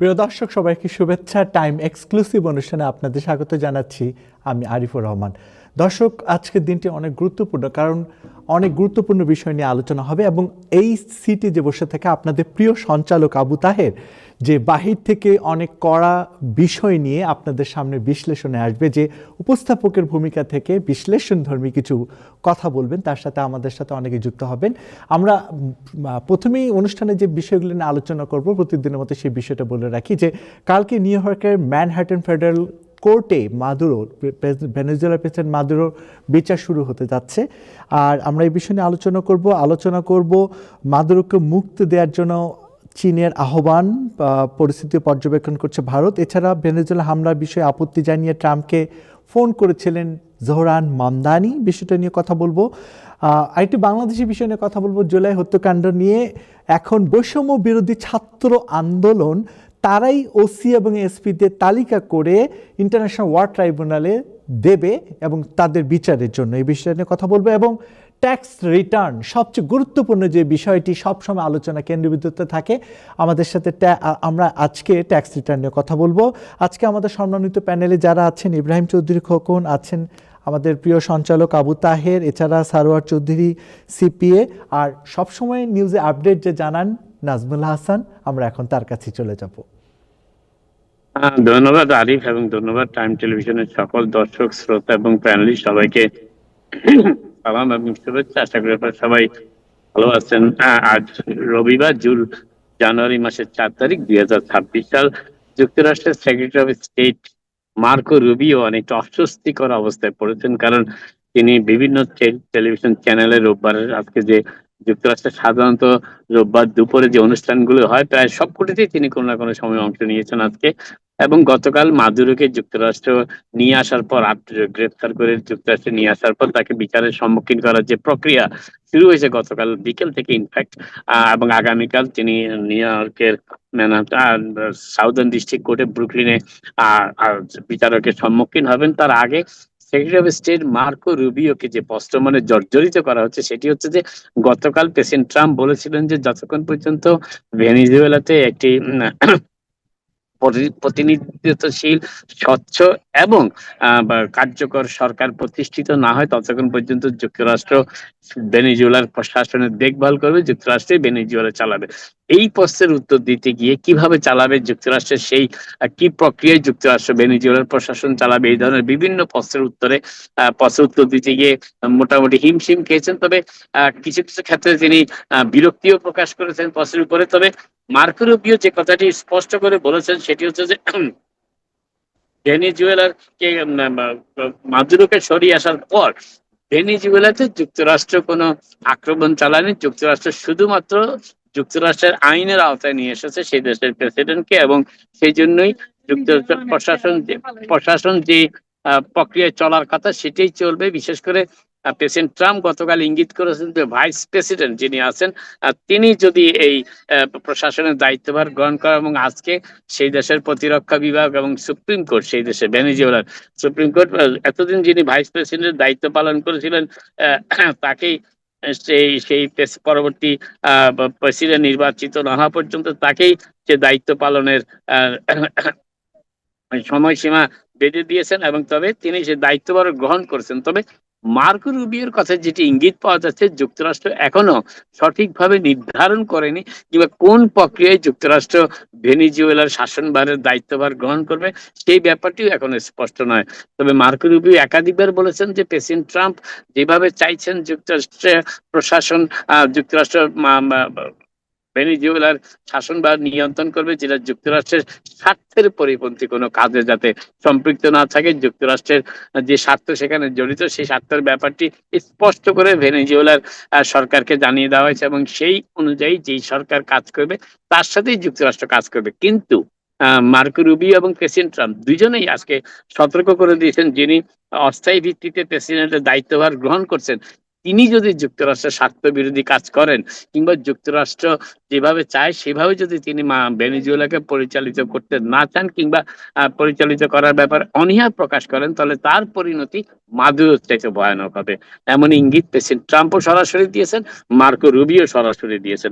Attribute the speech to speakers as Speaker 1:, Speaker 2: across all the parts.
Speaker 1: প্রিয় দর্শক সবাইকে শুভেচ্ছা। টাইম এক্সক্লুসিভ অনুষ্ঠানে আপনাদের স্বাগত জানাচ্ছি আমি আরিফুর রহমান। দর্শক, আজকের দিনটি অনেক গুরুত্বপূর্ণ, কারণ অনেক গুরুত্বপূর্ণ বিষয় নিয়ে আলোচনা হবে এবং এই সিটে যে বসে থাকে আপনাদের প্রিয় সঞ্চালক আবু তাহের, যে বাহির থেকে অনেক কড়া বিষয় নিয়ে আপনাদের সামনে বিশ্লেষণে আসবে, যে উপস্থাপকের ভূমিকা থেকে বিশ্লেষণধর্মী কিছু কথা বলবেন, তার সাথে আমাদের সাথে অনেকে যুক্ত হবেন। আমরা প্রথমেই অনুষ্ঠানে যে বিষয়গুলো নিয়ে আলোচনা করব, প্রতিদিনের মতো সেই বিষয়টা বলে রাখি যে কালকে নিউ ইয়র্কের ম্যানহাটন ফেডারেল কোর্টে মাদুরো, ভেনেজুয়েলার প্রেসিডেন্ট মাদুরোর বিচার শুরু হতে যাচ্ছে। আর আমরা এই বিষয় নিয়ে আলোচনা করব মাদুরোকে মুক্তি দেওয়ার জন্য চীনের আহ্বান, পরিস্থিতি পর্যবেক্ষণ করছে ভারত। এছাড়া ভেনেজুয়েলা হামলার বিষয়ে আপত্তি জানিয়ে ট্রাম্পকে ফোন করেছিলেন জোহরান মামদানি, বিষয়টা নিয়ে কথা বলবো। আরেকটি বাংলাদেশি বিষয় নিয়ে কথা বলবো, জুলাই হত্যাকাণ্ড নিয়ে এখন বৈষম্য বিরোধী ছাত্র আন্দোলন তারাই ওসি এবং এসপিদের তালিকা করে ইন্টারন্যাশনাল ওয়ার ট্রাইব্যুনালে দেবে এবং তাদের বিচারের জন্য এই বিষয়টা নিয়ে কথা বলবো। এবং ট্যাক্স রিটার্ন, সবচেয়ে গুরুত্বপূর্ণ যে বিষয়টি সবসময় আলোচনা কেন্দ্রবিন্দুতে থাকে, আমাদের সাথে আমরা আজকে ট্যাক্স রিটার্ন নিয়ে কথা বলবো। আজকে আমাদের সম্মানিত প্যানেলে যারা আছেন, ইব্রাহিম চৌধুরী খোকন আছেন, আমাদের প্রিয় সঞ্চালক আবু তাহের, এছাড়া সারোয়ার চৌধুরী সিপিএ, আর সবসময় নিউজে আপডেট যে জানান নাজমুল হাসান। আমরা এখন তার কাছে চলে যাব।
Speaker 2: ধন্যবাদ আরিফ, এবং ধন্যবাদ টাইম টেলিভিশনের সকল দর্শক, শ্রোতা এবং প্যানেলিস্ট সবাইকে সালাম এবং শুভেচ্ছা। আশা করি আপনারা সবাই ভালো আছেন। আজ রবিবার, জানুয়ারি মাসের 4 তারিখ 2026 সাল। যুক্তরাষ্ট্রের secretary of state Marco Rubio অনেক অস্বস্তিকর অবস্থায় পড়েছেন, কারণ তিনি বিভিন্ন টেলিভিশন চ্যানেলে রোববারের আজকে যে যুক্তরাষ্ট্রে সাধারণত রোববার দুপুরে যে অনুষ্ঠানগুলো হয়, প্রায় সবকটিতেই তিনি কোনো না কোনো সময় অংশ নিয়েছেন আজকে। এবং গতকাল মাদুরোকে যুক্তরাষ্ট্র নিয়ে আসার পর, গ্রেফতার করে যুক্তরাষ্ট্রে নিয়ে আসার পর তাকে বিচারের সম্মুখীন করার যে প্রক্রিয়া শুরু হয়েছে গতকাল বিকেল থেকে ইনফ্যাক্ট, এবং আগামীকাল তিনি নিউ ইয়র্কের সাউদার্ন ডিস্ট্রিক্ট কোর্টে ব্রুকলিনে বিচারকের সম্মুখীন হবেন। তার আগে সেক্রেটারি অফ স্টেট মার্কো রুবিওকে যে প্রশ্নমানে জর্জরিত করা হচ্ছে, সেটি হচ্ছে যে গতকাল প্রেসিডেন্ট ট্রাম্প বলেছিলেন যে যতক্ষণ পর্যন্ত ভেনেজুয়েলাতে একটি প্রতিনিধিত্বশীল, স্বচ্ছ এবং কার্যকর সরকার প্রতিষ্ঠিত না হয়, ততক্ষণ পর্যন্ত যুক্তরাষ্ট্র ভেনেজুয়েলার প্রশাসনের দেখভাল করবে, যুক্তরাষ্ট্রে ভেনেজুয়েলা চালাবে। এই প্রশ্নের উত্তর দিতে গিয়ে কিভাবে চালাবে যুক্তরাষ্ট্রের, সেই কি প্রক্রিয়ায় যুক্তরাষ্ট্র ভেনেজুয়েলার প্রশাসন চালাবে, এই ধরনের বিভিন্ন প্রশ্নের উত্তর দিতে গিয়ে মোটামুটি হিমশিম খেয়েছেন। তবে কিছু কিছু ক্ষেত্রে তিনি বিরক্তিও প্রকাশ করেছেন প্রশ্নের উপরে। তবে মার্কো রুবিও যে কথাটি স্পষ্ট করে বলেছেন সেটি হচ্ছে যে ভেনেজুয়েলার কে মাদুরোকে সরিয়ে আসার পর ভেনেজুয়েলাতে যুক্তরাষ্ট্র কোনো আক্রমণ চালায়নি। যুক্তরাষ্ট্র শুধুমাত্র যুক্তরাষ্ট্রের আইনের আওতায় নিয়ে এসেছে সেই দেশের প্রেসিডেন্টকে, এবং সেই জন্যই যুক্তরাষ্ট্র প্রশাসন যে প্রক্রিয়ায় চলার কথা সেটাই চলবে। বিশেষ করে প্রেসিডেন্ট ট্রাম্প গতকাল ইঙ্গিত করেছেন যে ভাইস প্রেসিডেন্ট যিনি আছেন, তিনি যদি এই প্রশাসনের দায়িত্বভার গ্রহণ করেন, এবং আজকে সেই দেশের প্রতিরক্ষা বিভাগ এবং সুপ্রিম কোর্ট, সেই দেশে ভেনেজুয়েলার সুপ্রিম কোর্ট এতদিন যিনি ভাইস প্রেসিডেন্টের দায়িত্ব পালন করেছিলেন, তাকেই সেই পরবর্তী প্রেসিডেন্ট নির্বাচিত না হওয়া পর্যন্ত তাকেই সে দায়িত্ব পালনের সময়সীমা বেঁধে দিয়েছেন, এবং তবে তিনি সে দায়িত্বভার গ্রহণ করেছেন। তবে মার্কো রুবিওর কথা যেটি ইঙ্গিত পাওয়া যাচ্ছে, যুক্তরাষ্ট্র এখনো সঠিকভাবে নির্ধারণ করেনি কিংবা কোন প্রক্রিয়ায় যুক্তরাষ্ট্র ভেনেজুয়েলার শাসনভারের দায়িত্বভার গ্রহণ করবে, সেই ব্যাপারটিও এখনো স্পষ্ট নয়। তবে মার্কো রুবিও একাধিকবার বলেছেন যে প্রেসিডেন্ট ট্রাম্প যেভাবে চাইছেন যুক্তরাষ্ট্রের প্রশাসন যুক্তরাষ্ট্র ভেনেজুয়েলার শাসনভার নিয়ন্ত্রণ করবে, যেটা যুক্তরাষ্ট্রের স্বার্থের পরিপন্থী কোনো কাজে যাতে সম্পৃক্ত না থাকে। যুক্তরাষ্ট্রের যে স্বার্থ সেখানে জড়িত, সেই স্বার্থের ব্যাপারটি স্পষ্ট করে ভেনেজুয়েলার সরকারকে জানিয়ে দেওয়া হয়েছে, এবং সেই অনুযায়ী যেই সরকার কাজ করবে তার সাথেই যুক্তরাষ্ট্র কাজ করবে। কিন্তু মার্কো রুবিও এবং প্রেসিডেন্ট ট্রাম্প দুজনেই আজকে সতর্ক করে দিয়েছেন, যিনি অস্থায়ী ভিত্তিতে প্রেসিডেন্টের দায়িত্বভার গ্রহণ করছেন, তিনি যদি যুক্তরাষ্ট্রের স্বার্থ বিরোধী কাজ করেন কিংবা যুক্তরাষ্ট্র যেভাবে চায় সেভাবে যদি তিনি ভেনেজুয়েলাকে পরিচালিত করতে না চান কিংবা পরিচালিত করার ব্যাপারে অনীহা প্রকাশ করেন, তাহলে তার পরিণতি মাদুরোর চাইতে ভয়ানক হবে, এমন ইঙ্গিত প্রেসিডেন্ট ট্রাম্পও সরাসরি দিয়েছেন, মার্কো রুবিও সরাসরি দিয়েছেন।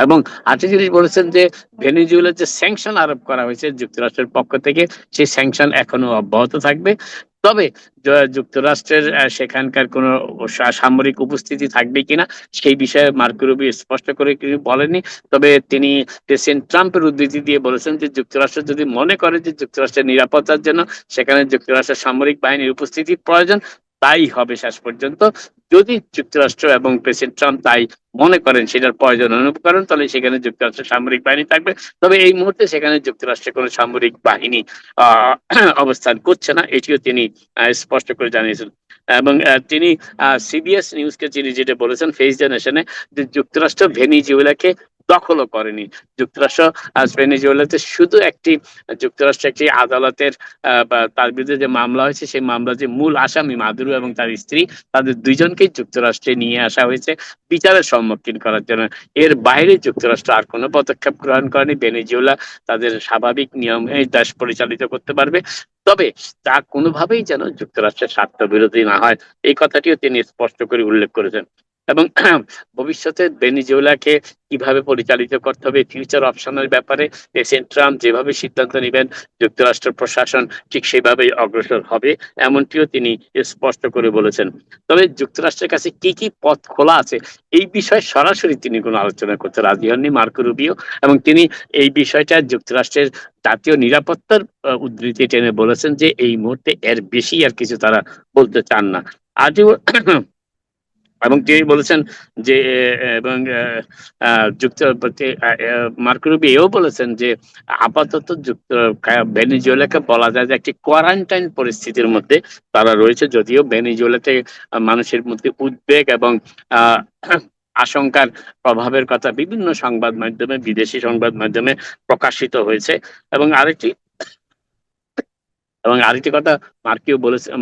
Speaker 2: এবং আরেকটা জিনিস বলেছেন যে ভেনেজুয়েলার যে স্যাংশন আরোপ করা হয়েছে যুক্তরাষ্ট্রের পক্ষ থেকে, সেই স্যাংশন এখনো অব্যাহত থাকবে। তবে যুক্তরাষ্ট্রের সেখানকার কোনো সামরিক উপস্থিতি থাকবে কিনা সেই বিষয়ে মার্কো রুবিও স্পষ্ট করে কিছু বলেনি। তবে তিনি প্রেসিডেন্ট ট্রাম্পের উদ্ধৃতি দিয়ে বলেছেন যে যুক্তরাষ্ট্র যদি মনে করে যে যুক্তরাষ্ট্রের নিরাপত্তার জন্য সেখানে যুক্তরাষ্ট্রের সামরিক বাহিনীর উপস্থিতি প্রয়োজন, তাই হবে শেষ পর্যন্ত। যদি যুক্তরাষ্ট্র এবং প্রেসিডেন্ট ট্রাম্প তাই মনে করেন, সেটার প্রয়োজন অনুভব করেন, তাহলে সেখানে যুক্তরাষ্ট্রের সামরিক বাহিনী থাকবে। তবে এই মুহূর্তে সেখানে যুক্তরাষ্ট্রের কোনো সামরিক বাহিনী আহ অবস্থান করছে না, এটিও তিনি স্পষ্ট করে জানিয়েছেন। এবং তিনি সিবিএস নিউজকে তিনি যেটা বলেছেন ফেস দ্য নেশনে, যে যুক্তরাষ্ট্র ভেনিজুয়েলাকে দখলও করেনি। যুক্তরাষ্ট্র ভেনিজুয়েলাতে শুধু যুক্তরাষ্ট্র একটি আদালতের বা তার বিরুদ্ধে যে মামলা হয়েছে, সেই মামলা যে মূল আসামি মাদুরো এবং তার স্ত্রী, তাদের দুইজনকেই যুক্তরাষ্ট্রে নিয়ে আসা হয়েছে বিচারের সম্মুখীন করার জন্য। এর বাইরে যুক্তরাষ্ট্র আর কোনো পদক্ষেপ গ্রহণ করেনি। ভেনেজুয়েলা তাদের স্বাভাবিক নিয়মে দেশ পরিচালিত করতে পারবে, তবে তা কোনোভাবেই যেন যুক্তরাষ্ট্রের স্বার্থ বিরোধী না হয়, এই কথাটিও তিনি স্পষ্ট করে উল্লেখ করেছেন। এবং ভবিষ্যতে ভেনেজুয়েলাকে কিভাবে পরিচালিত করতে হবে, ফিউচার অপশনের ব্যাপারে প্রেসিডেন্ট ট্রাম্প যেভাবে সিদ্ধান্ত নেবেন, যুক্তরাষ্ট্র প্রশাসন ঠিক সেভাবেই অগ্রসর হবে, এমনটিও তিনি স্পষ্ট করে বলেছেন। তবে যুক্তরাষ্ট্রের কাছে কি কি পথ খোলা আছে, এই বিষয়ে সরাসরি তিনি কোনো আলোচনা করতে রাজি হননি মার্কো রুবিও। এবং তিনি এই বিষয়টা যুক্তরাষ্ট্রের জাতীয় নিরাপত্তার উদ্ধৃতি টেনে বলেছেন যে এই মুহূর্তে এর বেশি আর কিছু তারা বলতে চান না। আজও এবং তিনি বলেছেন যে এবং মার্কো রুবিও এও বলেছেন যে আপাতত ভেনেজুয়েলাকে বলা যায় যে একটি কোয়ারেন্টাইন পরিস্থিতির মধ্যে তারা রয়েছে, যদিও ভেনেজুয়েলাতে মানুষের মধ্যে উদ্বেগ এবং আহ আশঙ্কার প্রভাবের কথা বিভিন্ন সংবাদ মাধ্যমে, বিদেশি সংবাদ মাধ্যমে প্রকাশিত হয়েছে। এবং আরেকটি কথা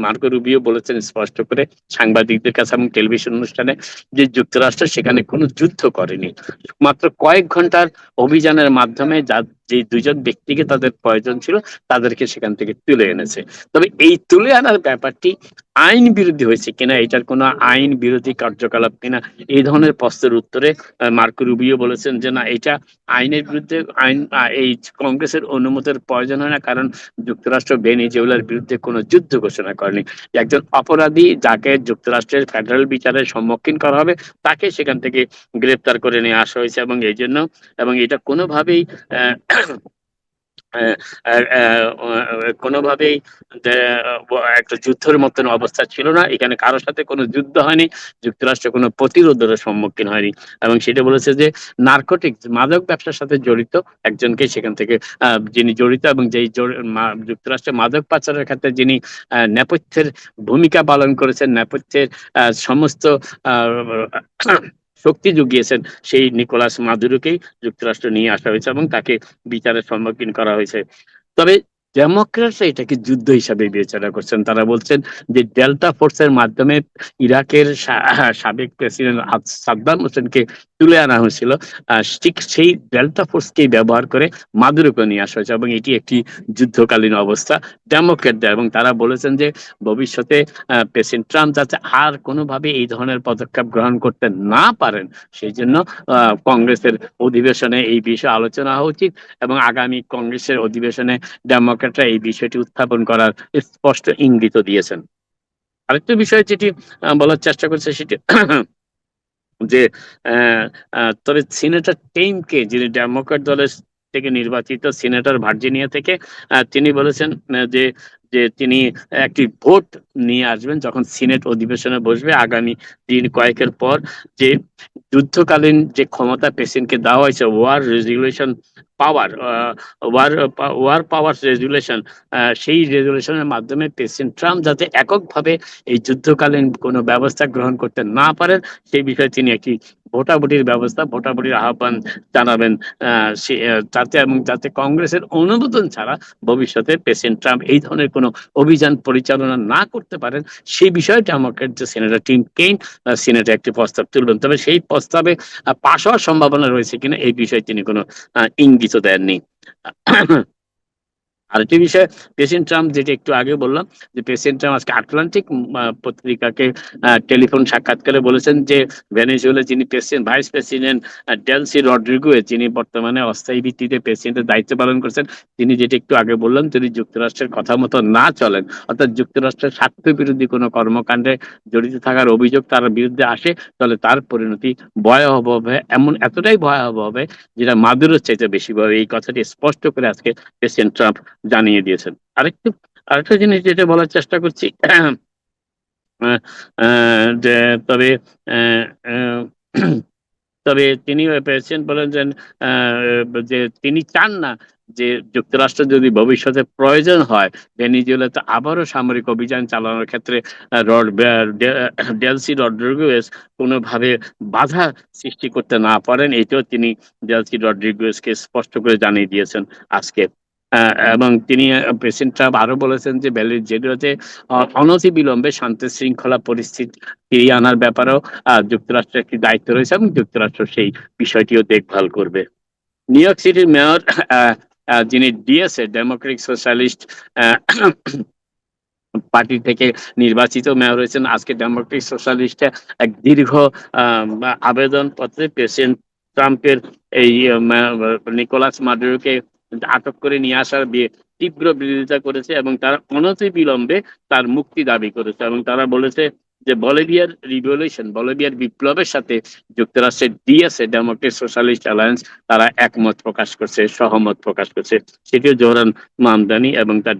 Speaker 2: মার্কো রুবিও বলেছেন স্পষ্ট করে সাংবাদিকদের কাছে এবং টেলিভিশন অনুষ্ঠানে, যে যুক্তরাষ্ট্র সেখানে কোনো যুদ্ধ করেনি, মাত্র কয়েক ঘন্টার অভিযানের মাধ্যমে যে দুইজন ব্যক্তিকে তাদের প্রয়োজন ছিল তাদেরকে সেখান থেকে তুলে এনেছে। তবে এই তুলে আনার ব্যাপারটি আইন বিরোধী হয়েছে কিনা, এটার কোনো আইন বিরোধী কার্যকলাপ কিনা, এই ধরনের প্রশ্নের উত্তরে মার্কো রুবিও বলেছেন যে না, এটা আইনের বিরুদ্ধে, এই কংগ্রেসের অনুমতির প্রয়োজন হয় না, কারণ যুক্তরাষ্ট্র ভেনেজুয়েলার বিরুদ্ধে কোনো যুদ্ধ ঘোষণা করেনি। একজন অপরাধী যাকে যুক্তরাষ্ট্রের ফেডারেল বিচারের সম্মুখীন করা হবে, তাকে সেখান থেকে গ্রেপ্তার করে নিয়ে আসা হয়েছে। এবং এটা কোনোভাবেই কোনোভাবেই একটা যুদ্ধের মতন অবস্থা ছিল না। এখানে কারোর সাথে কোনো যুদ্ধ হয়নি, যুক্তরাষ্ট্র কোনো প্রতিরোধের সম্মুখীন হয়নি। এবং সেটা বলেছে যে নার্কোটিক্স, মাদক ব্যবসার সাথে জড়িত একজনকে সেখান থেকে যিনি জড়িত এবং যেই যুক্তরাষ্ট্রে মাদক পাচারের ক্ষেত্রে যিনি নেপথ্যের ভূমিকা পালন করেছেন, নেপথ্যের সমস্ত শক্তি জুগিয়েছেন, সেই নিকোলাস মাদুরোকেই যুক্তরাষ্ট্র নিয়ে আসা হয়েছে এবং তাকে বিচারের সম্মুখীন করা হয়েছে। তবে ডেমোক্র্যাটরা এটাকে যুদ্ধ হিসাবে বিবেচনা করছেন। তারা বলছেন যে ডেল্টা ফোর্সের মাধ্যমে ইরাকের সাবেক প্রেসিডেন্ট সাদ্দাম হোসেনকে তুলে আনা হয়েছিল, ঠিক সেই ডেল্টা ফোর্সকেই ব্যবহার করে মাদুরোকে নিয়ে আসা হয়েছে এবং এটি একটি যুদ্ধকালীন অবস্থা ডেমোক্র্যাটদের। এবং তারা বলেছেন যে ভবিষ্যতে প্রেসিডেন্ট ট্রাম্প যাতে আর কোনোভাবে এই ধরনের পদক্ষেপ গ্রহণ করতে না পারেন, সেই জন্য কংগ্রেসের অধিবেশনে এই বিষয়ে আলোচনা হওয়া উচিত এবং আগামী কংগ্রেসের অধিবেশনে ডেমোক্র্যাটরা এই বিষয়টি উত্থাপন করার স্পষ্ট ইঙ্গিত দিয়েছেন। আরেকটা বিষয় যেটি বলার চেষ্টা করছে সেটি যে তবে সিনেটর টেইমকে, যিনি ডেমোক্র্যাট দলের থেকে নির্বাচিত সিনেটর ভার্জিনিয়া থেকে, তিনি বলেছেন যে যে তিনি একটি ভোট নিয়ে আসবেন যখন সিনেট অধিবেশনে বসবে আগামী দিন কয়েকের পর, যে যুদ্ধকালীন যে ক্ষমতা প্রেসিডেন্টকে দেওয়া হয়েছে, ওয়ার রেজুলেশন পাওয়ার, ওয়ার পাওয়ার রেজুলেশন, সেই রেজুলেশনের মাধ্যমে প্রেসিডেন্ট ট্রাম্প যাতে এককভাবে এই যুদ্ধকালীন কোনো ব্যবস্থা গ্রহণ করতে না পারেন, সেই বিষয়ে তিনি একটি ভোটাভুটির আহ্বান জানাবেন, যাতে কংগ্রেসের অনুমোদন ছাড়া ভবিষ্যতে প্রেসিডেন্ট ট্রাম্প এই ধরনের কোনো অভিযান পরিচালনা না করতে পারেন, সেই বিষয়টা আমাকে যে সেনেটর টিম কেইন সিনেটে একটি প্রস্তাব তুলবেন। তবে সেই প্রস্তাবে পাশ হওয়ার সম্ভাবনা রয়েছে কিনা এই বিষয়ে তিনি কোনো ইঙ্গিত দেননি। আরেকটি বিষয়, প্রেসিডেন্ট ট্রাম্প, যেটা একটু আগে বললাম, যে প্রেসিডেন্ট ট্রাম্প আজকে আটলান্টিক পত্রিকাকে টেলিফোন সাক্ষাৎকারে বলেছেন যে ভেনেজুয়েলা যিনি ভাইস প্রেসিডেন্ট ডেলসি রড্রিগুয়েজ, যিনি বর্তমানে অস্থায়ী ভিত্তিতে প্রেসিডেন্টের দায়িত্ব পালন করছেন, তিনি, যেটা একটু আগে বললাম, যদি যুক্তরাষ্ট্রের কথা মতো না চলেন, অর্থাৎ যুক্তরাষ্ট্রের স্বার্থ বিরোধী কোনো কর্মকাণ্ডে জড়িত থাকার অভিযোগ তার বিরুদ্ধে আসে, তাহলে তার পরিণতি ভয়াবহ হবে, এতটাই ভয়াবহ হবে যেটা মাদুরোর চাইতে বেশি হবে। এই কথাটি স্পষ্ট করে আজকে প্রেসিডেন্ট ট্রাম্প জানিয়ে দিয়েছেন। আরেকটা জিনিস যেটা বলার চেষ্টা করছি, যে তবে আহ, আহ, তবে তিনি প্রেসিডেন্ট বলেন যে তিনি চান না যে যুক্তরাষ্ট্র যদি ভবিষ্যতে প্রয়োজন হয় ভেনিজুয়েলাতে আবারও সামরিক অভিযান চালানোর ক্ষেত্রে ডেলসি রড্রিগুয়েজ কোনোভাবে বাধা সৃষ্টি করতে না পারেন, এটাও তিনি ডেলসি রড্রিগুয়েজকে স্পষ্ট করে জানিয়ে দিয়েছেন আজকে। এবং তিনি, প্রেসিডেন্ট ট্রাম্প আরো বলেছেন যে ভেনিজুয়েলাতে অনতিবিলম্বে শান্তি শৃঙ্খলা পরিস্থিতি ফিরিয়ে আনার ব্যাপারেও যুক্তরাষ্ট্রের একটি দায়িত্ব রয়েছে এবং যুক্তরাষ্ট্র সেই বিষয়টিও দেখভাল করবে। নিউ ইয়র্ক সিটির মেয়র, যিনি ডিএসএ, ডেমোক্রেটিক সোশ্যালিস্ট পার্টি থেকে নির্বাচিত মেয়র হয়েছেন, আজকে ডেমোক্রেটিক সোশ্যালিস্টে এক দীর্ঘ আবেদন পত্রে প্রেসিডেন্ট ট্রাম্পের এই নিকোলাস মাদুরোকে আটক করে নিয়ে আসার তীব্র বিরোধিতা করেছে এবং তারা অনতিবিলম্বে তার মুক্তি দাবি করেছে। এবং তারা বলেছে যে বলিভিয়ার বিপ্লবের সাথে যুক্তরাষ্ট্রের ডিএসএ, ডেমোক্রেটিক সোশ্যালিস্ট অ্যালায়েন্স, তারা একমত প্রকাশ করছে, সহমত প্রকাশ করছে। সেটিও জোহরান মামদানি এবং তার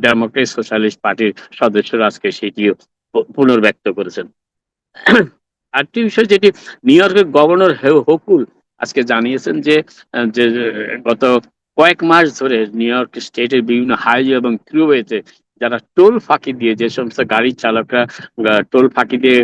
Speaker 2: ডেমোক্রেটিক সোশ্যালিস্ট পার্টির সদস্যরা আজকে সেটিও পুনর্ব্যক্ত করেছেন। আরেকটি বিষয় যেটি নিউ ইয়র্কের গভর্নর হোকুল আজকে জানিয়েছেন যে যে গত কয়েক মাস ধরে নিউ ইয়র্ক স্টেটের বিভিন্ন হাইওয়ে এবং থ্রুওয়েতে যারা টোল ফাঁকি দিয়ে, যে সমস্ত গাড়ি চালকরা টোল ফাঁকি দিয়ে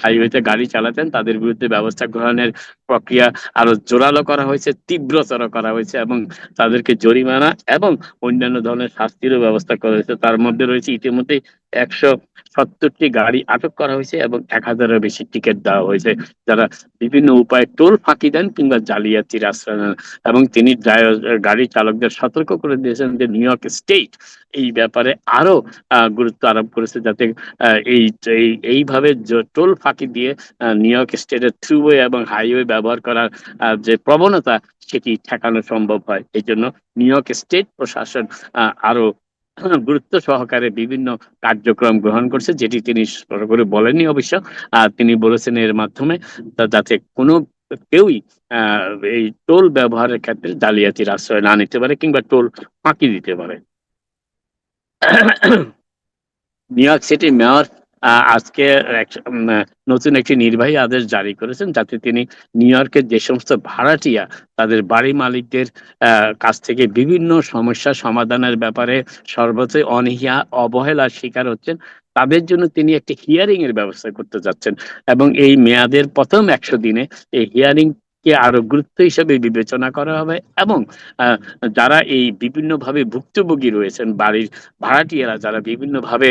Speaker 2: হাইওয়েতে গাড়ি চালাতেন, তাদের বিরুদ্ধে ব্যবস্থা গ্রহণের প্রক্রিয়া আরো জোরালো করা হয়েছে, তীব্রতর করা হয়েছে এবং তাদেরকে জরিমানা এবং অন্যান্য ধরনের শাস্তিরও ব্যবস্থা করা হয়েছে। তার মধ্যে রয়েছে ইতিমধ্যে 170টি গাড়ি আটক করা হয়েছে এবং 1000-এর বেশি টিকিট দেওয়া হয়েছে যারা বিভিন্ন উপায়ে টোল ফাঁকি দেন কিংবা জালিয়াতির আশ্রয় নেন। এবং তিনি গাড়ি চালকদের সতর্ক করে দিয়েছেন যে নিউ ইয়র্ক স্টেট এই ব্যাপারে আরো গুরুত্ব আরোপ করেছে, যাতে এইভাবে টোল ফাঁকি দিয়ে নিউ ইয়র্ক স্টেটের থ্রুওয়ে এবং হাইওয়ে ব্যবহার করার যে প্রবণতা, সেটি ঠেকানো সম্ভব হয়। এই জন্য নিউ ইয়র্ক স্টেট প্রশাসন আরো গুরুত্ব সহকারে বিভিন্ন কার্যক্রম গ্রহণ করছে, যেটি তিনি করে বলেননি অবশ্য। তিনি বলেছেন এর মাধ্যমে যাতে কোনো কেউই এই টোল ব্যবহারের ক্ষেত্রে জালিয়াতির আশ্রয় না নিতে পারে কিংবা টোল ফাঁকি দিতে পারে। নিউ ইয়র্ক সিটি মেয়র আজকে নতুন একটি নির্বাহী আদেশ জারি করেছেন, যাতে তিনি নিউ ইয়র্কের যে সমস্ত ভাড়াটিয়া তাদের বাড়ি মালিকদের কাছ থেকে বিভিন্ন সমস্যা সমাধানের ব্যাপারে সর্বত্র অবহেলার শিকার হচ্ছেন, তাদের জন্য তিনি একটি হিয়ারিং এর ব্যবস্থা করতে যাচ্ছেন। এবং এই মেয়াদের প্রথম 100 দিনে এই হিয়ারিং কে আরো গুরুত্ব হিসেবে বিবেচনা করা হবে এবং যারা এই বিভিন্নভাবে ভুক্তভোগী রয়েছেন, বাড়ির ভাড়াটিয়ারা যারা বিভিন্নভাবে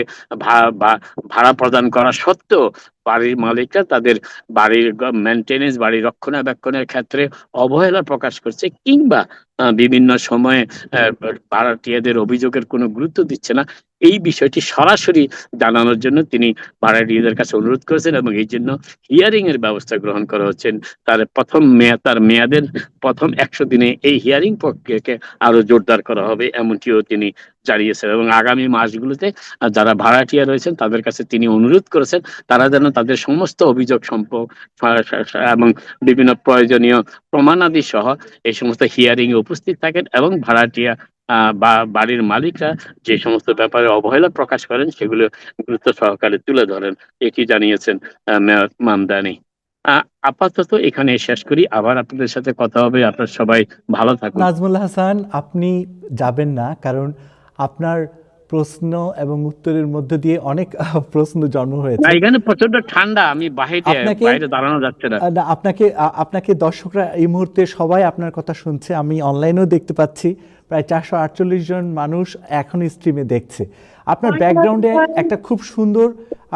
Speaker 2: ভাড়া প্রদান করা সত্ত্বেও বাড়ির মালিকরা তাদের বাড়ির মেনটেনেন্স, বাড়ির রক্ষণাবেক্ষণের ক্ষেত্রে অবহেলা প্রকাশ করছে কিংবা বিভিন্ন সময়ে ভাড়াটিয়াদের অভিযোগের কোনো গুরুত্ব দিচ্ছে না, এই বিষয়টি সরাসরি জানানোর জন্য তিনি ভাড়াটিয়াদের কাছে অনুরোধ করেছেন এবং এই জন্য হিয়ারিং এর ব্যবস্থা গ্রহণ করা হচ্ছে। তার মেয়াদের প্রথম 100 দিনে এই হিয়ারিং প্রক্রিয়াকে আরো জোরদার করা হবে, এমনটিও তিনি জানিয়েছেন। এবং আগামী মাসগুলোতে যারা ভাড়াটিয়া রয়েছেন তাদের কাছে তিনি অনুরোধ করেছেন তারা যেন তাদের সমস্ত অভিযোগ এবং বিভিন্ন প্রয়োজনীয় প্রমাণাদি সহ এই সমস্ত হিয়ারিং এ উপস্থিত থাকেন এবং ভাড়াটিয়া বা বাড়ির মালিকরা যে সমস্ত ব্যাপারে অবহেলা প্রকাশ করেন সেগুলো গুরুত্ব সহকারে তুলে ধরেন, এটি জানিয়েছেন মেয়র মামদানি। আপাতত এখানে শেষ করি, আবার আপনাদের সাথে কথা হবে। আপনারা সবাই ভালো থাকুন।
Speaker 1: নাজমুল হাসান, আপনি যাবেন না, কারণ আপনার প্রশ্ন এবং উত্তরের মধ্য দিয়ে অনেক প্রশ্ন জন্ম হয়েছে।
Speaker 2: এখানে প্রচন্ড ঠান্ডা, আমি বাইরে দাঁড়ানো যাচ্ছে না।
Speaker 1: আপনাকে দর্শকরা এই মুহূর্তে সবাই আপনার কথা শুনছে, আমি অনলাইনেও দেখতে পাচ্ছি, প্রায় 448 জন মানুষ এখন স্ট্রিমে দেখছে। আপনার ব্যাকগ্রাউন্ডে একটা খুব সুন্দর,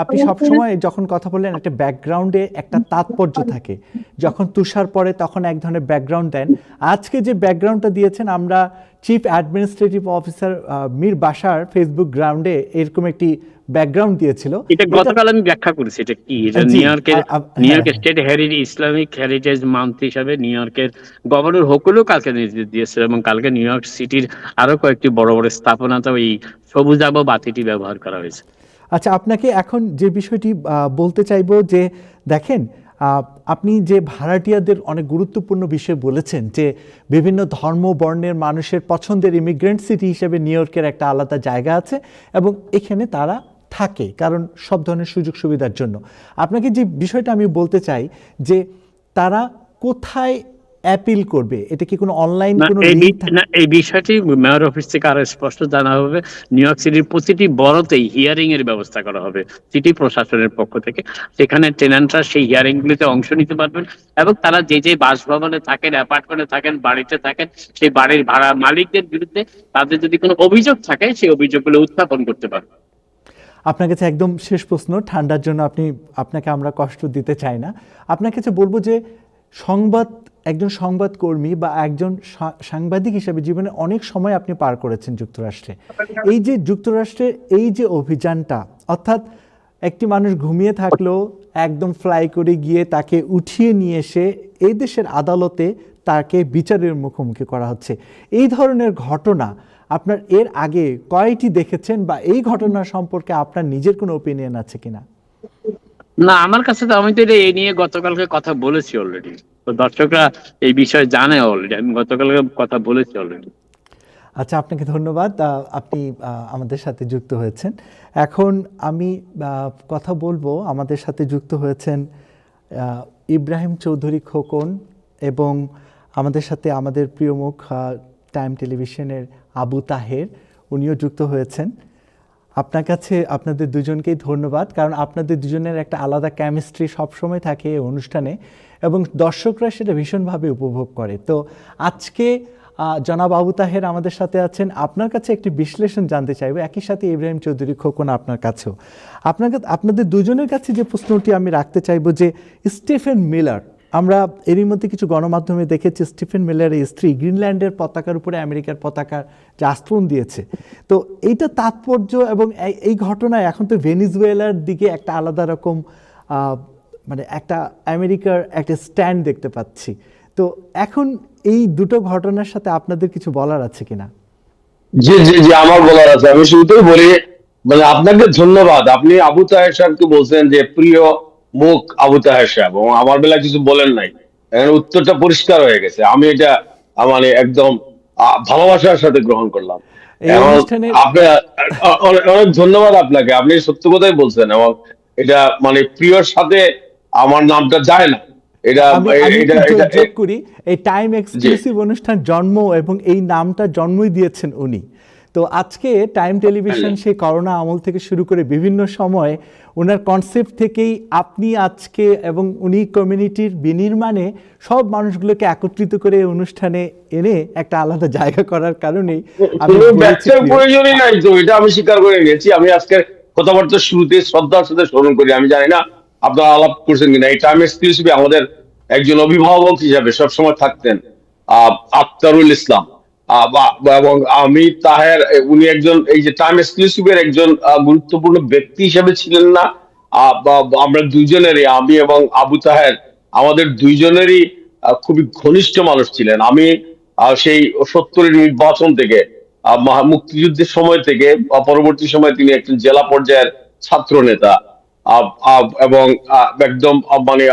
Speaker 1: আপনি সবসময় যখন কথা বললেন একটা ব্যাকগ্রাউন্ডে একটা তাৎপর্য থাকে, যখন তুষার পড়ে তখন এক ধরনের ব্যাকগ্রাউন্ড দেন। আজকে যে ব্যাকগ্রাউন্ডটা দিয়েছেন, আমরা chief administrative officer Mir Bashar Facebook গ্রাউন্ডে এরকম একটি ব্যাকগ্রাউন্ড দিয়েছিল।
Speaker 2: এটা গতকাল আমি ব্যাখ্যা করেছি এটা কি। এটা
Speaker 1: জি,
Speaker 2: নিউ ইয়র্কের
Speaker 1: হ্যাঁ,
Speaker 2: state heritage Islamic heritage month হিসাবে নিউ ইয়র্কের গভর্নর হোকুলও কালকে নির্দেশ দিয়েছিল, এবং কালকে নিউ ইয়র্ক সিটির আরো কয়েকটি বড় বড় স্থাপনাতেও এই সবুজ আলো বাতিটি ব্যবহার করা হয়েছে।
Speaker 1: আচ্ছা, আপনাকে এখন যে বিষয়টি বলতে চাইবো যে দেখেন, আপনি যে ভাড়াটিয়াদের অনেক গুরুত্বপূর্ণ বিষয় বলেছেন, যে বিভিন্ন ধর্ম বর্ণের মানুষের পছন্দের ইমিগ্রেন্ট সিটি হিসেবে নিউ ইয়র্কের একটা আলাদা জায়গা আছে এবং এখানে তারা থাকে কারণ সব ধরনের সুযোগ সুবিধার জন্য। আপনাকে যে বিষয়টা আমি বলতে চাই যে তারা কোথায় অ্যাপিল করবে, এটা কি কোনো অনলাইন কোনো লিঙ্ক?
Speaker 2: এই বিষয়টি মেয়র অফিস থেকে আরো স্পষ্ট জানা হবে। নিউ ইয়র্ক সিটির প্রতিটি বড়তেই হিয়ারিং এর ব্যবস্থা করা হবে সিটি প্রশাসনের পক্ষ থেকে। সেখানে টেনান্টরা সেই হিয়ারিং গুলিতে অংশ নিতে পারবেন, এবং তারা যে যে বাসভবনে থাকেন, অ্যাপার্টমেন্টে থাকেন, বাড়িতে থাকেন, সেই বাড়ির ভাড়া মালিকদের বিরুদ্ধে তাদের যদি কোনো অভিযোগ থাকে সেই অভিযোগগুলো উত্থাপন করতে পারবেন।
Speaker 1: আপনার কাছে একদম শেষ প্রশ্ন, ঠান্ডার জন্য আপনাকে আমরা কষ্ট দিতে চাই না। আপনার কাছে বলবো যে একজন সংবাদকর্মী বা একজন সাংবাদিক হিসেবে জীবনে অনেক সময় আপনি পার করেছেন যুক্তরাষ্ট্রে। এই যে যুক্তরাষ্ট্রের এই যে অভিযানটা, অর্থাৎ একটি মানুষ ঘুমিয়ে থাকলেও একদম ফ্লাই করে গিয়ে তাকে উঠিয়ে নিয়ে এসে এই দেশের আদালতে তাকে বিচারের মুখোমুখি করা হচ্ছে, এই ধরনের ঘটনা আপনার এর আগে কয়টি দেখেছেন, বা এই ঘটনা সম্পর্কে আপনার নিজের কোনো ওপিনিয়ন আছে কিনা?
Speaker 2: না, আমার কাছে তো, আমি তো এই নিয়ে গতকালকে কথা বলেছি অলরেডি, তো দর্শকরা এই বিষয়ে জানে অলরেডি, আমি গতকালকে কথা বলেছি অলরেডি।
Speaker 1: আচ্ছা, আপনাকে ধন্যবাদ, আপনি আমাদের সাথে যুক্ত হয়েছেন। এখন আমি কথা বলবো, আমাদের সাথে যুক্ত হয়েছেন ইব্রাহিম চৌধুরী খোকন, এবং আমাদের সাথে আমাদের প্রিয় মুখ টাইম টেলিভিশনের আবু তাহের, উনিও যুক্ত হয়েছেন। আপনার কাছে আপনাদের দুজনকেই ধন্যবাদ, কারণ আপনাদের দুজনের একটা আলাদা কেমিস্ট্রি সবসময় থাকে এই অনুষ্ঠানে এবং দর্শকরা সেটা ভীষণভাবে উপভোগ করে। তো আজকে জনাব আবু তাহের আমাদের সাথে আছেন। আপনার কাছে একটি বিশ্লেষণ জানতে চাইব, একই সাথে ইব্রাহিম চৌধুরী খোকন আপনার কাছেও। আপনাদের দুজনের কাছে যে প্রশ্নটি আমি রাখতে চাইব যে স্টিফেন মিলার, আমরা এরই মধ্যে কিছু গণমাধ্যমে দেখেছি স্টিফেন মিলারের স্ত্রী গ্রিনল্যান্ডের পতাকার উপরে আমেরিকার পতাকার যে আস্তরণ দিয়েছে। তো এইটা তাৎপর্য, এবং এই ঘটনায় এখন তো ভেনিজুয়েলার দিকে একটা আলাদা রকম মানে একটা আমেরিকার একটা স্ট্যান্ড দেখতে পাচ্ছি। তো এখন এই দুটো ঘটনার সাথে আপনাদের কিছু বলার আছে কিনা?
Speaker 3: জি জি জি, আমার বলার আছে। আমি শুরুতেই বলি, মানে আপনাকে ধন্যবাদ। আপনি আবু তাহের সাহেবকে বলছেন যে প্রিয় মুখ আবু তাহের সাহেব, এবং আমার বেলায় কিছু বলেন নাই। এখানে উত্তরটা পরিষ্কার হয়ে গেছে। আমি এটা মানে একদম ভালোবাসার সাথে গ্রহণ করলাম।
Speaker 1: এই
Speaker 3: এখন
Speaker 1: অনুষ্ঠানে
Speaker 3: আপনি অনেক অনেক ধন্যবাদ আপনাকে। আপনি সত্য কথাই বলছেন, এবং এটা মানে প্রিয়র সাথে আমার নামটা যায় না। এটা
Speaker 1: আমি
Speaker 3: এটা
Speaker 1: একটু
Speaker 3: এটা
Speaker 1: যোগ করি, এই টাইম
Speaker 3: জি
Speaker 1: এক্সক্লুসিভ অনুষ্ঠান জন্ম এবং এই নামটা জন্মই দিয়েছেন উনি। তো আজকে টাইম টেলিভিশন সেই করোনা আমল থেকে শুরু করে বিভিন্ন সময় ওনার কনসেপ্ট থেকেই আপনি আজকে, এবং উনি কমিউনিটির বিনির্মাণে সব মানুষগুলোকে একত্রিত করে এই অনুষ্ঠানে এনে একটা আলাদা জায়গা করার কারণেই আমি
Speaker 3: কোনো
Speaker 1: বলেছি
Speaker 3: ব্যাখ্যার
Speaker 1: প্রিয়।
Speaker 3: প্রয়োজনই নাই তো, এটা আমি স্বীকার করে নিয়েছি। আমি আজকের কথাবার্তার শুরুতে শ্রদ্ধার সাথে স্মরণ করি। আমি জানি না আপনারা আলাপ করছেন কিনা, এই টাইম এক্সক্লুসিভে আমাদের একজন অভিভাবক হিসাবে সবসময় থাকতেন আখতারুল ইসলাম, এবং আমি তাহের। উনি একজন, এই যে টাইম এক্সক্লুসিভের একজন গুরুত্বপূর্ণ ব্যক্তি হিসেবে ছিলেন না। আমরা দুইজনেরই, আমি এবং আবু তাহের, আমাদের দুইজনেরই খুবই ঘনিষ্ঠ মানুষ ছিলেন। আমি সেই 70-এর নির্বাচন থেকে, মুক্তিযুদ্ধের সময় থেকে পরবর্তী সময় তিনি একজন জেলা পর্যায়ের ছাত্র নেতা, এবং একদম মানে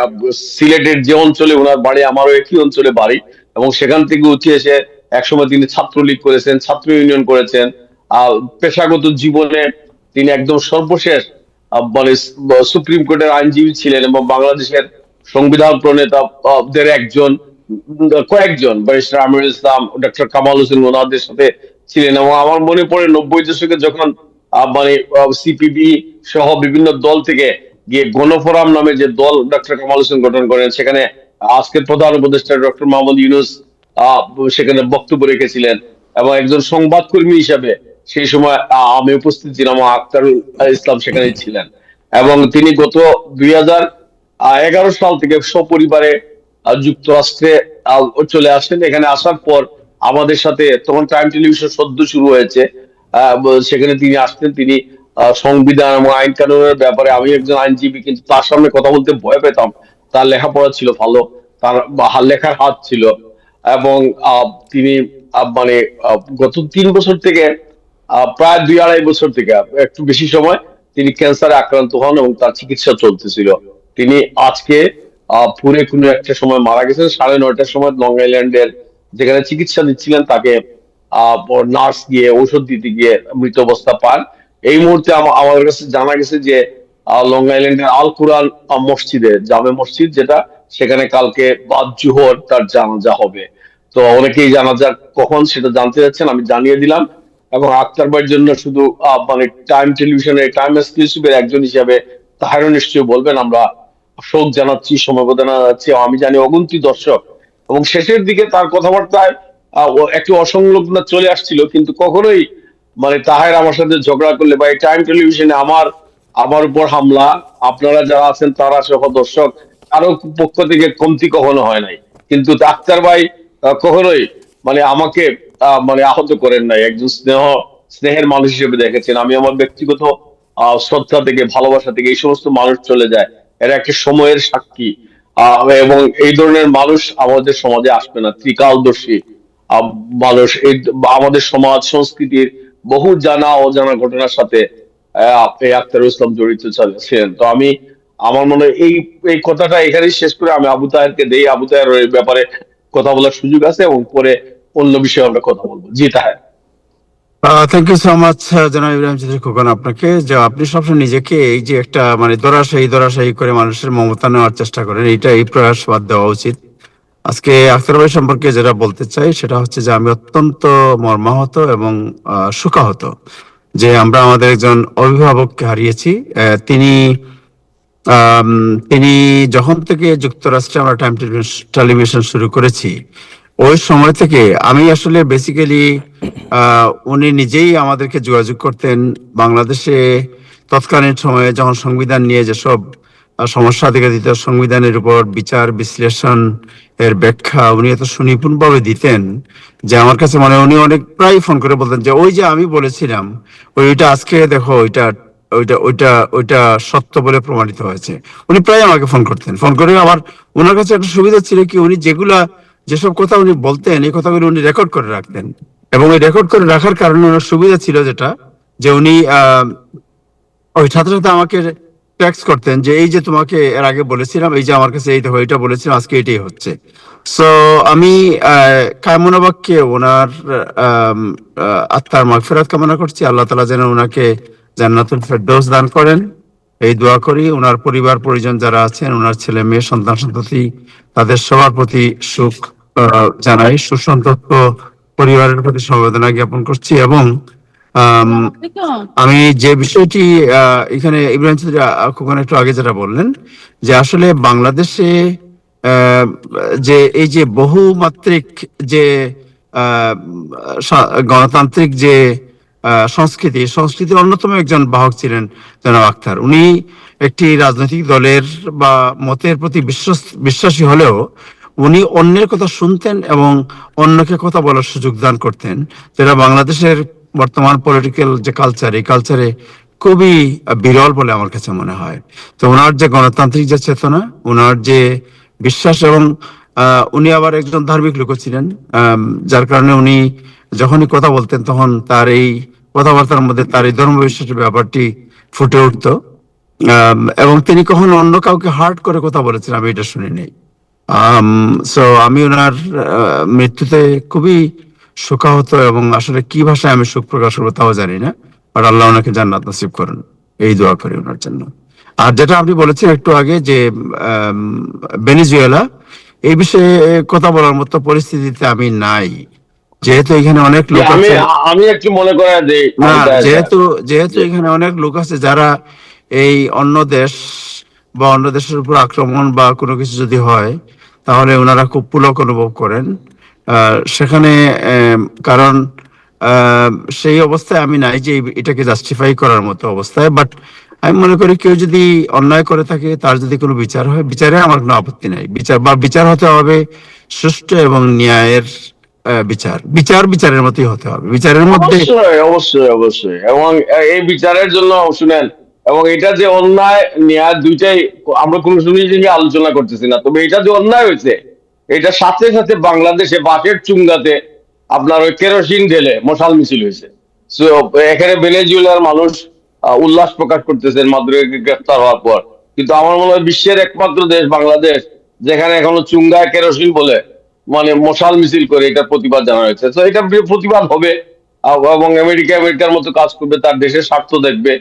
Speaker 3: সিলেটের যে অঞ্চলে ওনার বাড়ি, আমারও একই অঞ্চলে বাড়ি, এবং সেখান থেকে উঠে এসে একসময় তিনি ছাত্রলীগ করেছেন, ছাত্র ইউনিয়ন করেছেন। পেশাগত জীবনে তিনি একদম সর্বশেষ মানে সুপ্রিম কোর্টের আইনজীবী ছিলেন, এবং বাংলাদেশের সংবিধান প্রণেতাদের একজন, কয়েকজন, ব্যারিস্টার আমিরুল ইসলাম, ডক্টর কামাল হোসেন, ওনাদের সাথে ছিলেন। এবং আমার মনে পড়ে 90 দশকে যখন মানে সিপিবি সহ বিভিন্ন দল থেকে গিয়ে গণফোরাম নামে যে দল ডক্টর কামাল হোসেন গঠন করেন, সেখানে আজকের প্রধান উপদেষ্টা ডক্টর মোহাম্মদ ইউনূস সেখানে বক্তব্য রেখেছিলেন। এবং একজন সংবাদকর্মী হিসেবে সেই সময় আমি উপস্থিত ছিলাম, আখতারুল ইসলাম সেখানে ছিলেন। এবং তিনি গত 2011 সাল থেকে সপরিবারে যুক্তরাষ্ট্রে চলে আসেন। এখানে আসার পর আমাদের সাথে, তখন টাইম টেলিভিশন সদ্য শুরু হয়েছে, সেখানে তিনি আসতেন। তিনি সংবিধান এবং আইন কানুনের ব্যাপারে, আমি একজন আইনজীবী কিন্তু তার সামনে কথা বলতে ভয় পেতাম। তার লেখাপড়া ছিল ভালো, তার লেখার হাত ছিল। এবং তিনি মানে গত 3 বছর থেকে, প্রায় 2-2.5 বছর থেকে একটু বেশি সময় তিনি ক্যান্সারে আক্রান্ত হন এবং তার চিকিৎসা চলতেছিল। তিনি আজকে পুরে কোনো একটা সময় মারা গেছেন 9:30টার সময় লং আইল্যান্ডের যেখানে চিকিৎসা নিচ্ছিলেন, তাকে নার্স গিয়ে ঔষধ দিতে গিয়ে মৃত অবস্থা পান। এই মুহূর্তে আমাদের কাছে জানা গেছে যে লং আইল্যান্ডের আল কুরআন মসজিদে, জামে মসজিদ যেটা, সেখানে কালকে বাদ জোহর তার জানাজা হবে। তো অনেকেই জানাজা কখন সেটা জানতে যাচ্ছেন, আমি জানিয়ে দিলাম। এবং আক্তার ভাইয়ের জন্য শুধু মানে টাইম টেলিভিশনের টাইম এক্সক্লুসিভের একজন হিসাবে তাহারও নিশ্চয়ই বলবেন, আমরা শোক জানাচ্ছি, সমবেদনা জানাচ্ছি। আমি জানি অগুন্তি দর্শক, এবং শেষের দিকে তার কথাবার্তায় একটু অসংলগ্ন চলে আসছিল, কিন্তু কখনোই মানে তাহের আমার সাথে ঝগড়া করলে বা এই টাইম টেলিভিশনে আমার উপর হামলা, আপনারা যারা আছেন তারা সহ দর্শক কারো পক্ষ থেকে কমতি কখনো হয় নাই। কিন্তু আক্তার ভাই কখনোই মানে আমাকে মানে আহত করেন নাই। একজন স্নেহের মানুষ হিসেবে দেখেছেন। আমি আমার ব্যক্তিগত শ্রদ্ধা থেকে, ভালোবাসা থেকে এই সমস্ত মানুষ চলে যায়, এরা একটা সময়ের সাক্ষী। এবং এই ধরনের মানুষ আমাদের সমাজে আসবে না, ত্রিকালদর্শী মানুষ। এই আমাদের সমাজ সংস্কৃতির বহু জানা অজানা ঘটনার সাথে এই আখতারুল ইসলাম জড়িত ছিলেন। তো আমার মনে হয় এই কথাটা এখানেই শেষ করে আমি আবু তাহেরকে দেই। আবু তাহের এই ব্যাপারে কথা বলার সুযোগ আছে, এবং পরে অন্য বিষয়ে আমরা কথা বলবো। জি Taher.
Speaker 4: Thank you so much জনাব ইব্রাহিম চৌধুরী খোকন, আপনাকে যে আপনি সবসময় নিজেকে এই যে একটা মানে দরাশায়ী করে মানুষের মমতা নেওয়ার চেষ্টা করেন, এই প্রয়াস বাদ দেওয়া উচিত। আজকে আখতার ভাই সম্পর্কে যেটা বলতে চাই সেটা হচ্ছে যে আমি অত্যন্ত মর্মাহত এবং শোকাহত যে আমরা আমাদের একজন অভিভাবককে হারিয়েছি। তিনি যখন থেকে যুক্তরাষ্ট্রে আমরা টাইম টেলিভিশন শুরু করেছি, ওই সময় থেকে আমি আসলে বেসিক্যালি উনি নিজেই আমাদেরকে যোগাযোগ করতেন। বাংলাদেশে তৎকালীন সময়ে যখন সংবিধান নিয়ে যেসব সমস্যা দেখা দিত, সংবিধানের উপর বিচার বিশ্লেষণ এর ব্যাখ্যা উনি এত সুনিপুণভাবে দিতেন যে আমার কাছে মানে উনি অনেক প্রায় ফোন করে বলতেন যে ওই যে আমি বলেছিলাম ওইটা আজকে দেখো, ওইটা ওইটা ওইটা ওইটা সত্য বলে প্রমাণিত হয়েছে। উনি প্রায় আমাকে ফোন করে আবার ওনার কাছে একটা সুবিধা ছিল কি, উনি যেসব কথা উনি বলতেন এই কথাগুলো উনি রেকর্ড করে রাখতেন। এবং এই রেকর্ড করে রাখার কারণে ওনার সুবিধা ছিল যেটা, যে উনি ওই সাথে সাথে আমাকে টেক্সট করতেন যে এই যে তোমাকে এর আগে বলেছিলাম, এই যে আমার কাছে এই দেখো এটা বলেছিলাম, আজকে এটাই হচ্ছে। সো আমি কামনা বাক্যে ওনার আত্মার মাগফিরাত কামনা করছি। আল্লাহ তাআলা যেন ওনাকে জান্নাতুল ফেরদৌস দান করেন, এই দোয়া করি। ওনার পরিবার পরিজন যারা আছেন, ওনার ছেলে মেয়ে সন্তান সন্ততি, তাদের সবার প্রতি সুখ জানাই, সুসন্তপ্ত পরিবারের প্রতি সমবেদনা জ্ঞাপন করছি। এবং আমি যে বিষয়টি এখানে ইব্রাহিম চৌধুরী খোকন একটু আগে যেটা বললেন, যে আসলে বাংলাদেশে যে এই যে বহুমাত্রিক যে গণতান্ত্রিক যে সংস্কৃতির অন্যতম একজন বাহক ছিলেন জনাব আখতার। উনি একটি রাজনৈতিক দলের বা মতের প্রতি বিশ্বাসী হলেও উনি অন্যের কথা শুনতেন এবং অন্যকে কথা বলার সুযোগ দান করতেন, যেটা বাংলাদেশের বর্তমান পলিটিক্যাল যে কালচার, এই কালচারে খুবই বিরল বলে আমার কাছে মনে হয়। তো ওনার যে গণতান্ত্রিক যে চেতনা, ওনার যে বিশ্বাস, এবং উনি আবার একজন ধার্মিক লোক ছিলেন, যার কারণে উনি যখনই কথা বলতেন তখন তার এই কথাবার্তার মধ্যে তার এই ধর্ম বিশ্বাসের ব্যাপারটি ফুটে উঠতো। এবং তিনি কখনো অন্য কাউকে হার্ট করে কথা বলেছেন আমি এটা শুনি নাই। সো আমি ওনার মৃত্যুতে খুবই শোকাহত, এবং আসলে কি ভাষায় আমি শোক প্রকাশ করবো তাও জানি না। আর আল্লাহ ওনাকে জান্নাত নসিব করুন, এই দোয়া করি ওনার জন্য। আর যেটা আপনি বলেছেন একটু আগে যে ভেনেজুয়েলা, এই বিষয়ে কথা বলার মতো পরিস্থিতিতে আমি নাই, যেহেতু এখানে অনেক লোক আছে।
Speaker 3: আমি একটু মনে করি
Speaker 4: না, যেহেতু এখানে অনেক লোক আছে যারা এই অন্য দেশ বা অন্য দেশের উপর আক্রমণ বা কোনো কিছু যদি হয় তাহলে ওনারা খুব পুলক অনুভব করেন সেখানে। কারণ আহ, সেই অবস্থায় আমি নাই যে এটাকে জাস্টিফাই করার মতো অবস্থায়, বাট আমি মনে করি কেউ যদি অন্যায় করে থাকে তার যদি কোনো বিচার হয়, বিচারে আমার কোনো আপত্তি নাই। বিচার হতে হবে সুষ্ঠু এবং ন্যায়ের বিচার। বিচারের মতোই হতে হবে, বিচারের মধ্যে।
Speaker 3: অবশ্যই অবশ্যই অবশ্যই, এবং এই বিচারের জন্য শুনেন, এবং এটা যে অন্যায় ন্যায় দুইটাই আমরা কোনো সময় নিয়ে আলোচনা করতেছি না, তবে এটা যে অন্যায় হয়েছে, এটার সাথে সাথে বাংলাদেশে বাঁশের চুঙ্গাতে আপনার ওই কেরোসিন ঢেলে মশাল মিছিল হয়েছে। So, এখানে ভেনেজুয়েলার মানুষ উল্লাস প্রকাশ করতেছেন মাদুরোকে গ্রেফতার হওয়ার পর, কিন্তু আমার মনে হয় বিশ্বের একমাত্র দেশ বাংলাদেশ যেখানে এখনো চুঙ্গায় কেরোসিন বলে মানে মশাল মিছিল করে এটার প্রতিবাদ জানানো হয়েছে। তো এটা প্রতিবাদ হবে, এবং আমেরিকার মতো কাজ করবে, তার দেশের স্বার্থ দেখবে।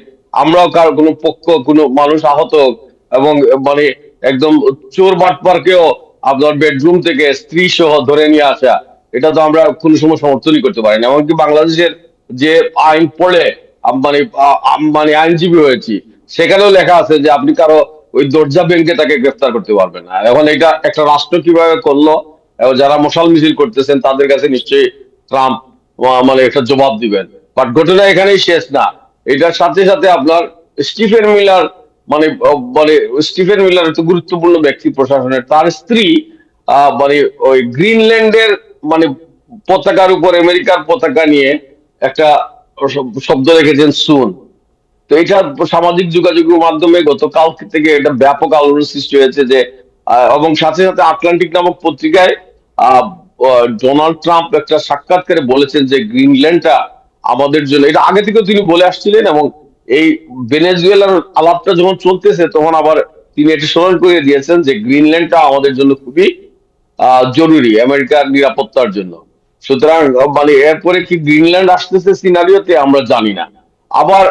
Speaker 3: আমরাও কার কোনো পক্ষ কোনো মানুষ আহত হোক, এবং মানে একদম চোর বাটপারকেও আপনার বেডরুম থেকে স্ত্রী সহ ধরে নিয়ে আসা, এটা তো আমরা কোনো সময় সমর্থনই করতে পারি না। এমনকি বাংলাদেশের যে আইন পড়ে মানে মানে আইনজীবী হয়েছি, সেখানেও লেখা আছে যে আপনি কারো ওই দরজা ভেঙে তাকে গ্রেফতার করতে পারবেন না। এখন এটা একটা রাষ্ট্র কিভাবে করলো, এবং যারা মশাল মিছিল করতেছেন তাদের কাছে নিশ্চয়ই ট্রাম্প মানে একটা জবাব দিবেন। বাট ঘটনা এখানেই শেষ না, এটার সাথে সাথে আপনার স্টিফেন মিলার মানে মানে স্টিফেন মিলার একটা গুরুত্বপূর্ণ ব্যক্তি প্রশাসনের, তার স্ত্রী মানে ওই গ্রিনল্যান্ডের মানে পতাকার উপর আমেরিকার পতাকা নিয়ে একটা শব্দ রেখেছেন সুন। তো এটা সামাজিক যোগাযোগের মাধ্যমে গতকাল থেকে এটা ব্যাপক আলোড়ন সৃষ্টি হয়েছে যে এবং সাথে সাথে আটলান্টিক নামক পত্রিকায় আহ, ডোনাল্ড ট্রাম্প একটা সাক্ষাৎকারে বলেছেন যে গ্রিনল্যান্ডটা আমাদের জন্য, এটা আগে থেকেও তিনি বলে আসছিলেন, এবং এই ভেনেজুয়েলার আলাপটা যখন চলতেছে তখন আবার তিনি এটি স্মরণ করে দিয়েছেন যে গ্রিনল্যান্ডটা আমাদের জন্য খুবই জরুরি আমেরিকার নিরাপত্তার জন্য। সুতরাং মানে এরপরে কি গ্রিনল্যান্ড আসতেছে সিনারিওতে আমরা জানি না। আবার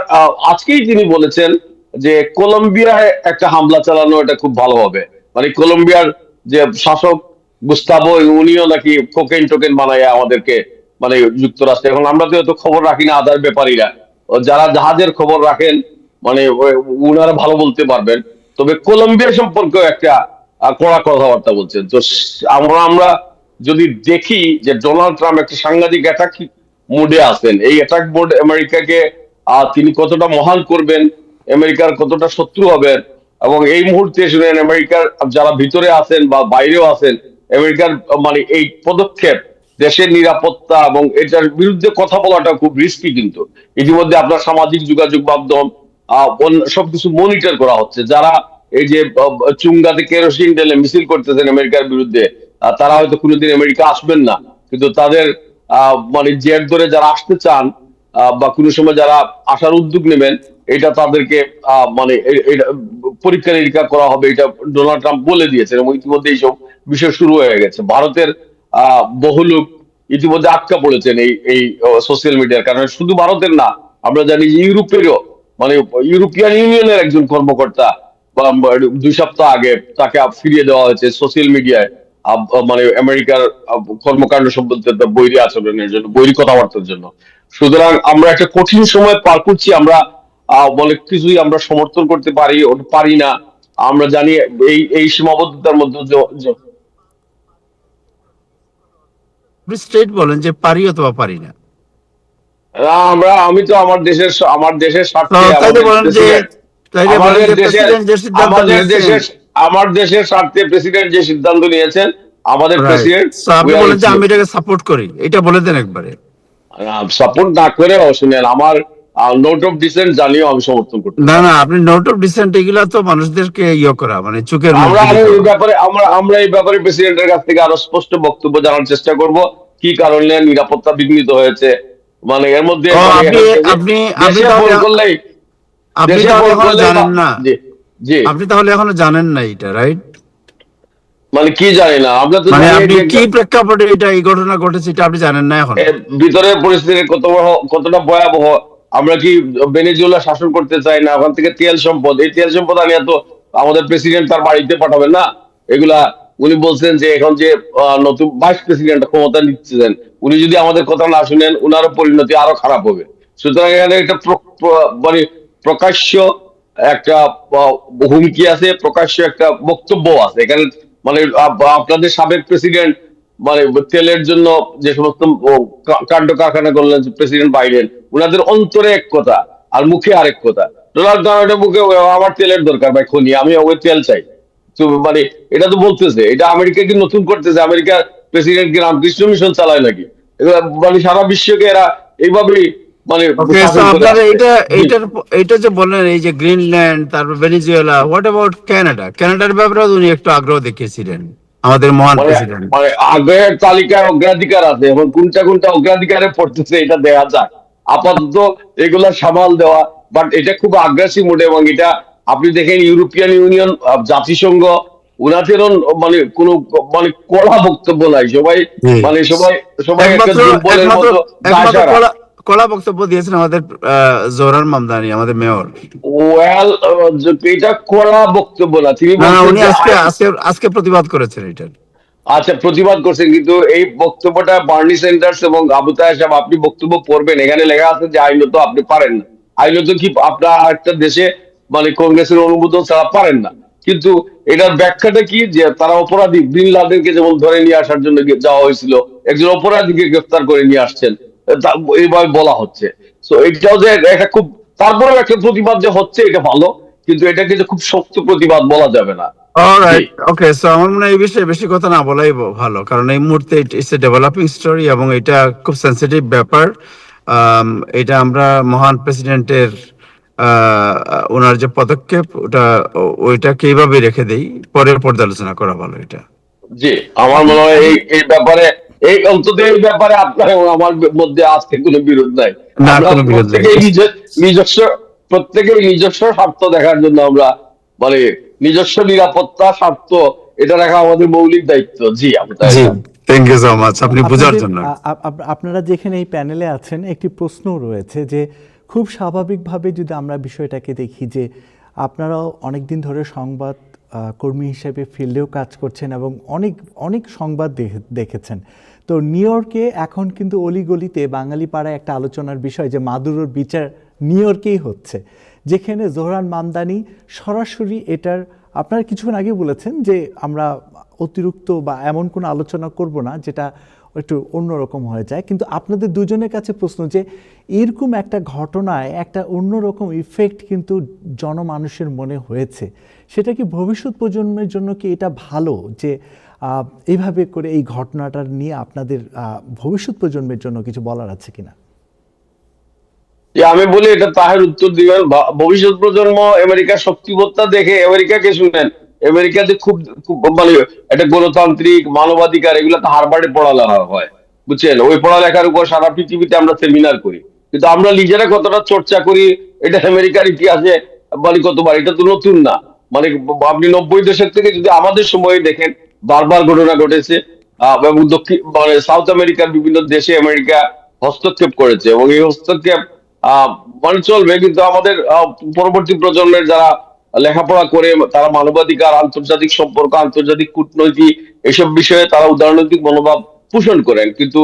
Speaker 3: আজকেই তিনি বলেছেন যে কলম্বিয়ায় একটা হামলা চালানো এটা খুব ভালো হবে, মানে কলম্বিয়ার যে শাসক গুস্তাভো উনিও নাকি কোকেন টোকেন বানায় আমাদেরকে মানে যুক্তরাষ্ট্রে। এখন আমরা তো এত খবর রাখি না আদার ব্যাপারীরা, যারা জাহাজের খবর রাখেন মানে উনারা ভালো বলতে পারবেন। তবে কলম্বিয়া সম্পর্কেও একটা কড়া কথাবার্তা বলছেন। তো আমরা যদি দেখি যে ডোনাল্ড ট্রাম্প একটা সাংঘাতিক অ্যাটাক মুডে আছেন, এই অ্যাটাক মোড আমেরিকাকে তিনি কতটা মহান করবেন, আমেরিকার কতটা শত্রু হবেন, এবং এই মুহূর্তে শুনেন আমেরিকার যারা ভিতরে আছেন বা বাইরেও আছেন, আমেরিকার মানে এই পদক্ষেপ দেশের নিরাপত্তা এবং এটার বিরুদ্ধে কথা বলাটা খুব রিস্কি। কিন্তু ইতিমধ্যে আপনার সামাজিক যোগাযোগ মাধ্যম সবকিছু মনিটর করা হচ্ছে। যারা এই যে চুঙ্গাতে কেরোসিন ঢেলে মিছিল করতেছেন আমেরিকার বিরুদ্ধে, তারা হয়তো কোনোদিন আমেরিকা আসবেন না, কিন্তু তাদের মানে জেট ধরে যারা আসতে চান বা কোনো সময় যারা আসার উদ্যোগ নেবেন, এটা তাদেরকে মানে পরীক্ষা নিরীক্ষা করা হবে, এটা ডোনাল্ড ট্রাম্প বলে দিয়েছেন, এবং ইতিমধ্যে এইসব বিষয় শুরু হয়ে গেছে। ভারতের বহু লোক ইতিমধ্যে আটকা পড়েছেন এই এই সোশ্যাল মিডিয়ার কারণে। শুধু ভারতের না, আমরা জানি যে ইউরোপেরও মানে ইউরোপিয়ান ইউনিয়নের একজন কর্মকর্তা বা 2 সপ্তাহ আগে তাকে ফিরিয়ে দেওয়া হয়েছে সোশ্যাল মিডিয়ায় মানে আমেরিকার কর্মকাণ্ড সম্বন্ধে বৈরী আচরণের জন্য, বৈরী কথাবার্তার জন্য। সুতরাং আমরা একটা কঠিন সময় পার করছি। আমরা অনেক কিছুই আমরা সমর্থন করতে পারি না। আমরা জানি এই সীমাবদ্ধতার মধ্যে
Speaker 4: স্ট্রেট বলেন যে পারি অথবা পারি না।
Speaker 3: আমি তো আমার দেশের স্বার্থে
Speaker 4: তাইলে বলেন যে
Speaker 3: আমাদের দেশের
Speaker 4: প্রেসিডেন্ট যে সিদ্ধান্ত
Speaker 3: আমাদের
Speaker 4: নিয়েছেন,
Speaker 3: দেশের আমার দেশের স্বার্থে প্রেসিডেন্ট যে সিদ্ধান্ত নিয়েছেন, আমাদের প্রেসিডেন্ট
Speaker 4: আপনি বলেন যে আমি এটাকে সাপোর্ট করি, এটা বলে দেন একবারে।
Speaker 3: সাপোর্ট না করে শুনেন, আমার নোট অফ ডিসেন্ট জানিও আমি সমর্থন করতে
Speaker 4: না না, আপনি নোট অফ ডিসেন্ট এগুলা তো মানুষদেরকে করা মানে চোখের
Speaker 3: আমরা এই ব্যাপারে প্রেসিডেন্টের কাছ থেকে আরো স্পষ্ট বক্তব্য জানার চেষ্টা করব, কি কারণে নিরাপত্তা বিঘ্নিত হয়েছে। মানে এর মধ্যে
Speaker 4: আপনি তাহলে এখনো জানেন না এটা, রাইট?
Speaker 3: মানে কি জানি না, আমরা তো
Speaker 4: মানে আপনি কি প্রেক্ষাপটে এই ঘটনা ঘটেছে এটা আপনি জানেন না এখন?
Speaker 3: ভিতরের পরিস্থিতি কতটা ভয়াবহ। আমরা কি ভেনেজুয়েলা শাসন করতে চাই না? ওখান থেকে তেল সম্পদ, এই তেল সম্পদ আনিয়া তো আমাদের প্রেসিডেন্ট তার বাড়িতে পাঠাবেন না। এগুলা উনি বলছেন যে এখন যে নতুন ভাইস প্রেসিডেন্ট ক্ষমতা নিচ্ছেন, উনি যদি আমাদের কথা না শুনেন উনারও পরিণতি আরো খারাপ হবে। সুতরাং এখানে একটা মানে প্রকাশ্য একটা হুমকি আছে, প্রকাশ্য একটা বক্তব্য আছে এখানে। মানে আপনাদের সাবেক প্রেসিডেন্ট মানে তেলের জন্য যে সমস্ত কাণ্ড কারখানা করলেন প্রেসিডেন্ট বাইডেন, উনাদের অন্তরে এক কথা আর মুখে আরেক কথা। ডোনাল্ড ট্রাম্প মুখে আমার তেলের দরকার ভাই, খনি, আমি ওই তেল চাই। তো মানে এটা তো বলতেছে, এটা আমেরিকা কি নতুন করতেছে? আমেরিকার প্রেসিডেন্ট কি রামকৃষ্ণ মিশন চালায় নাকি? মানে সারা বিশ্বকে এরা এইভাবেই মানে
Speaker 4: ওকে, সো
Speaker 3: শাসন করে
Speaker 4: আপনারা
Speaker 3: আসছে।
Speaker 4: এইটা যে বললেন, এই যে গ্রিনল্যান্ড, তারপর ভেনেজুয়েলা, হোয়াট অ্যাবাউট কানাডা? কানাডার ব্যাপারে উনি একটু আগ্রহ দেখিয়েছিলেন, আমাদের মহান
Speaker 3: মানে
Speaker 4: প্রেসিডেন্ট।
Speaker 3: মানে আগের তালিকায় অগ্রাধিকার আছে, এবং কোনটা কোনটা অগ্রাধিকারে পড়তেছে এটা দেখা যাক। আপাতত এগুলা সামাল দেওয়া, বাট এটা খুব আগ্রাসী মোডে। এবং এটা আপনি দেখেন ইউরোপিয়ান ইউনিয়ন, জাতিসংঘ, উনাদেরও মানে কোনো মানে কড়া বক্তব্য নাই। সবাই
Speaker 4: জি।
Speaker 3: মানে সবাই সবাই একটা
Speaker 4: একমাত্র
Speaker 3: দুর্বলের
Speaker 4: একমাত্র
Speaker 3: মতো
Speaker 4: একমাত্র
Speaker 3: দায়সারা।
Speaker 4: কড়া কড়া বক্তব্য দিয়েছেন আমাদের জোহরান মামদানি, আমাদের মেয়র।
Speaker 3: ওয়েল, এটা কড়া বক্তব্য না, তিনি
Speaker 4: না,
Speaker 3: বলছেন
Speaker 4: উনি
Speaker 3: যে
Speaker 4: আজকে আজকে আজকে প্রতিবাদ করেছেন এটার।
Speaker 3: আচ্ছা, প্রতিবাদ করছেন, কিন্তু এই বক্তব্যটা বার্নি স্যান্ডার্স এবং আবু তাহের সাহেব, আপনি বক্তব্য পড়বেন, এখানে লেখা আছে যে আইনত আপনি পারেন না। আইনত কি আপনার একটা দেশে মানে কংগ্রেসের অনুমোদন ছাড়া পারেন না। কিন্তু এটার ব্যাখ্যাটা কি, যে তারা অপরাধী, বিন লাদেনকে যেমন ধরে নিয়ে আসার জন্য যাওয়া হয়েছিল, একজন অপরাধীকে গ্রেফতার করে নিয়ে আসছেন, এইভাবে বলা হচ্ছে। তো এটাও যে একটা খুব, তারপরেও একটা প্রতিবাদ যে হচ্ছে এটা ভালো, কিন্তু এটাকে যে খুব শক্ত প্রতিবাদ বলা যাবে না। জি
Speaker 4: অলরাইট, ওকে, সো আমার মনে হয় এই বিষয়ে বেশি কথা না বলাই ভালো, কারণ এই মুহূর্তে ইটস এ ডেভেলপিং স্টোরি এবং এটা খুব সেন্সিটিভ ব্যাপার। এটা আমরা মহান প্রেসিডেন্টের ওনার যে পদক্ষেপ, ওইটাকে এইভাবে রেখে দেই, পরে পর্যালোচনা করা ভালো এটা।
Speaker 3: জি, আমার
Speaker 1: আপনি
Speaker 3: মনে হয়
Speaker 1: আমি
Speaker 3: এই এই ব্যাপারে, এই অন্তত এই ব্যাপারে আপনার এবং আমার মধ্যে আজকে কোনো বিরোধ নাই।
Speaker 4: না,
Speaker 3: আমরা
Speaker 4: কোনো বিরোধ নেই।
Speaker 3: প্রত্যেকেই নিজস্ব প্রত্যেকেই নিজস্ব স্বার্থ দেখার জন্য আমরা মানে নিজস্ব নিরাপত্তা স্বার্থ এটা রাখা আমাদের মৌলিক দায়িত্ব। জি, আপনি তাই
Speaker 4: জি,
Speaker 3: sir.
Speaker 4: Thank you so much, আপনি বোঝার
Speaker 1: আপনাদের
Speaker 4: জন্য।
Speaker 1: আপনারা যেখানে এই প্যানেলে আছেন, একটি প্রশ্ন রয়েছে যে খুব স্বাভাবিকভাবে যদি আমরা বিষয়টাকে দেখি যে আপনারাও অনেক দিন ধরে সংবাদ কর্মী হিসেবে ফিল্ডেও কাজ করছেন এবং অনেক অনেক সংবাদ দেখেছেন। তো নিউ ইয়র্কে এখন কিন্তু অলিগলিতে বাঙালি পাড়ায় একটা আলোচনার বিষয় যে মাদুরোর বিচার নিউ ইয়র্কেই হচ্ছে, যেখানে জোহরান মামদানি সরাসরি এটার, আপনারা কিছুক্ষণ আগে বলেছেন যে আমরা অতিরিক্ত বা এমন কোনো আলোচনা করব না যেটা একটু অন্যরকম হয়ে যায়, কিন্তু আপনাদের দুজনের কাছে প্রশ্ন যে এরকম একটা ঘটনায় একটা অন্যরকম ইফেক্ট কিন্তু জনমানুষের মনে হয়েছে, সেটা কি ভবিষ্যৎ প্রজন্মের জন্য কি এটা ভালো যে এইভাবে করে এই ঘটনাটা নিয়ে আপনাদের ভবিষ্যৎ প্রজন্মের জন্য কিছু বলার আছে কিনা?
Speaker 3: যে আমি বলি এটা তাহের উত্তর দিবেন। ভবিষ্যৎ প্রজন্ম আমেরিকার শক্তিবত্তা দেখে আমেরিকাকে শুনেন। আমেরিকাতে খুব খুব মানে একটা গণতান্ত্রিক মানবাধিকার, এগুলো তো হার্ভার্ডে পড়ালেখা হয়, বুঝছেন? ওই পড়ালেখার উপর সারা পৃথিবীতে আমরা সেমিনার করি, কিন্তু আমরা নিজেরা কতটা চর্চা করি এটা আমেরিকার ইতিহাসে মানে কতবার, এটা তো নতুন না। মানে আপনি 90 দশক থেকে যদি আমাদের সময়ে দেখেন, বারবার ঘটনা ঘটেছে। এবং দক্ষিণ মানে সাউথ আমেরিকার বিভিন্ন দেশে আমেরিকা হস্তক্ষেপ করেছে, এবং এই হস্তক্ষেপ আহ মানে চলবে, কিন্তু আমাদের পরবর্তী প্রজন্মের যারা লেখাপড়া করে, তারা মানবাধিকার, আন্তর্জাতিক সম্পর্ক, আন্তর্জাতিক কূটনৈতিক এসব বিষয়ে তারা উদারনৈতিক মনোভাব পোষণ করেন। কিন্তু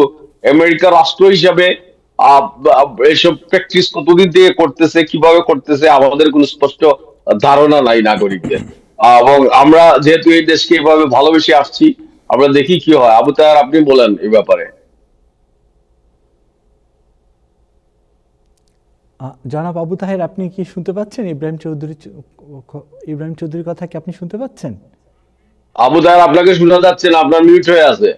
Speaker 3: আমেরিকা রাষ্ট্র হিসাবে এসব প্র্যাকটিস কতদিন থেকে করতেছে, কিভাবে করতেছে, আমাদের কোনো স্পষ্ট ধারণা নাই নাগরিকদের। এবং আমরা যেহেতু এই দেশকে এভাবে ভালোবেসে আসছি, আমরা দেখি কি হয়। আবু তাহের, আপনি বলেন এই ব্যাপারে।
Speaker 1: জনাব আবু তাহের, আপনি কি শুনতে পাচ্ছেন? ইব্রাহিম চৌধুরীর কথা কি আপনি শুনতে পাচ্ছেন?
Speaker 3: আবু তাহের, আপনাকে শোনা যাচ্ছে না, আপনার মিউট হয়ে আছে।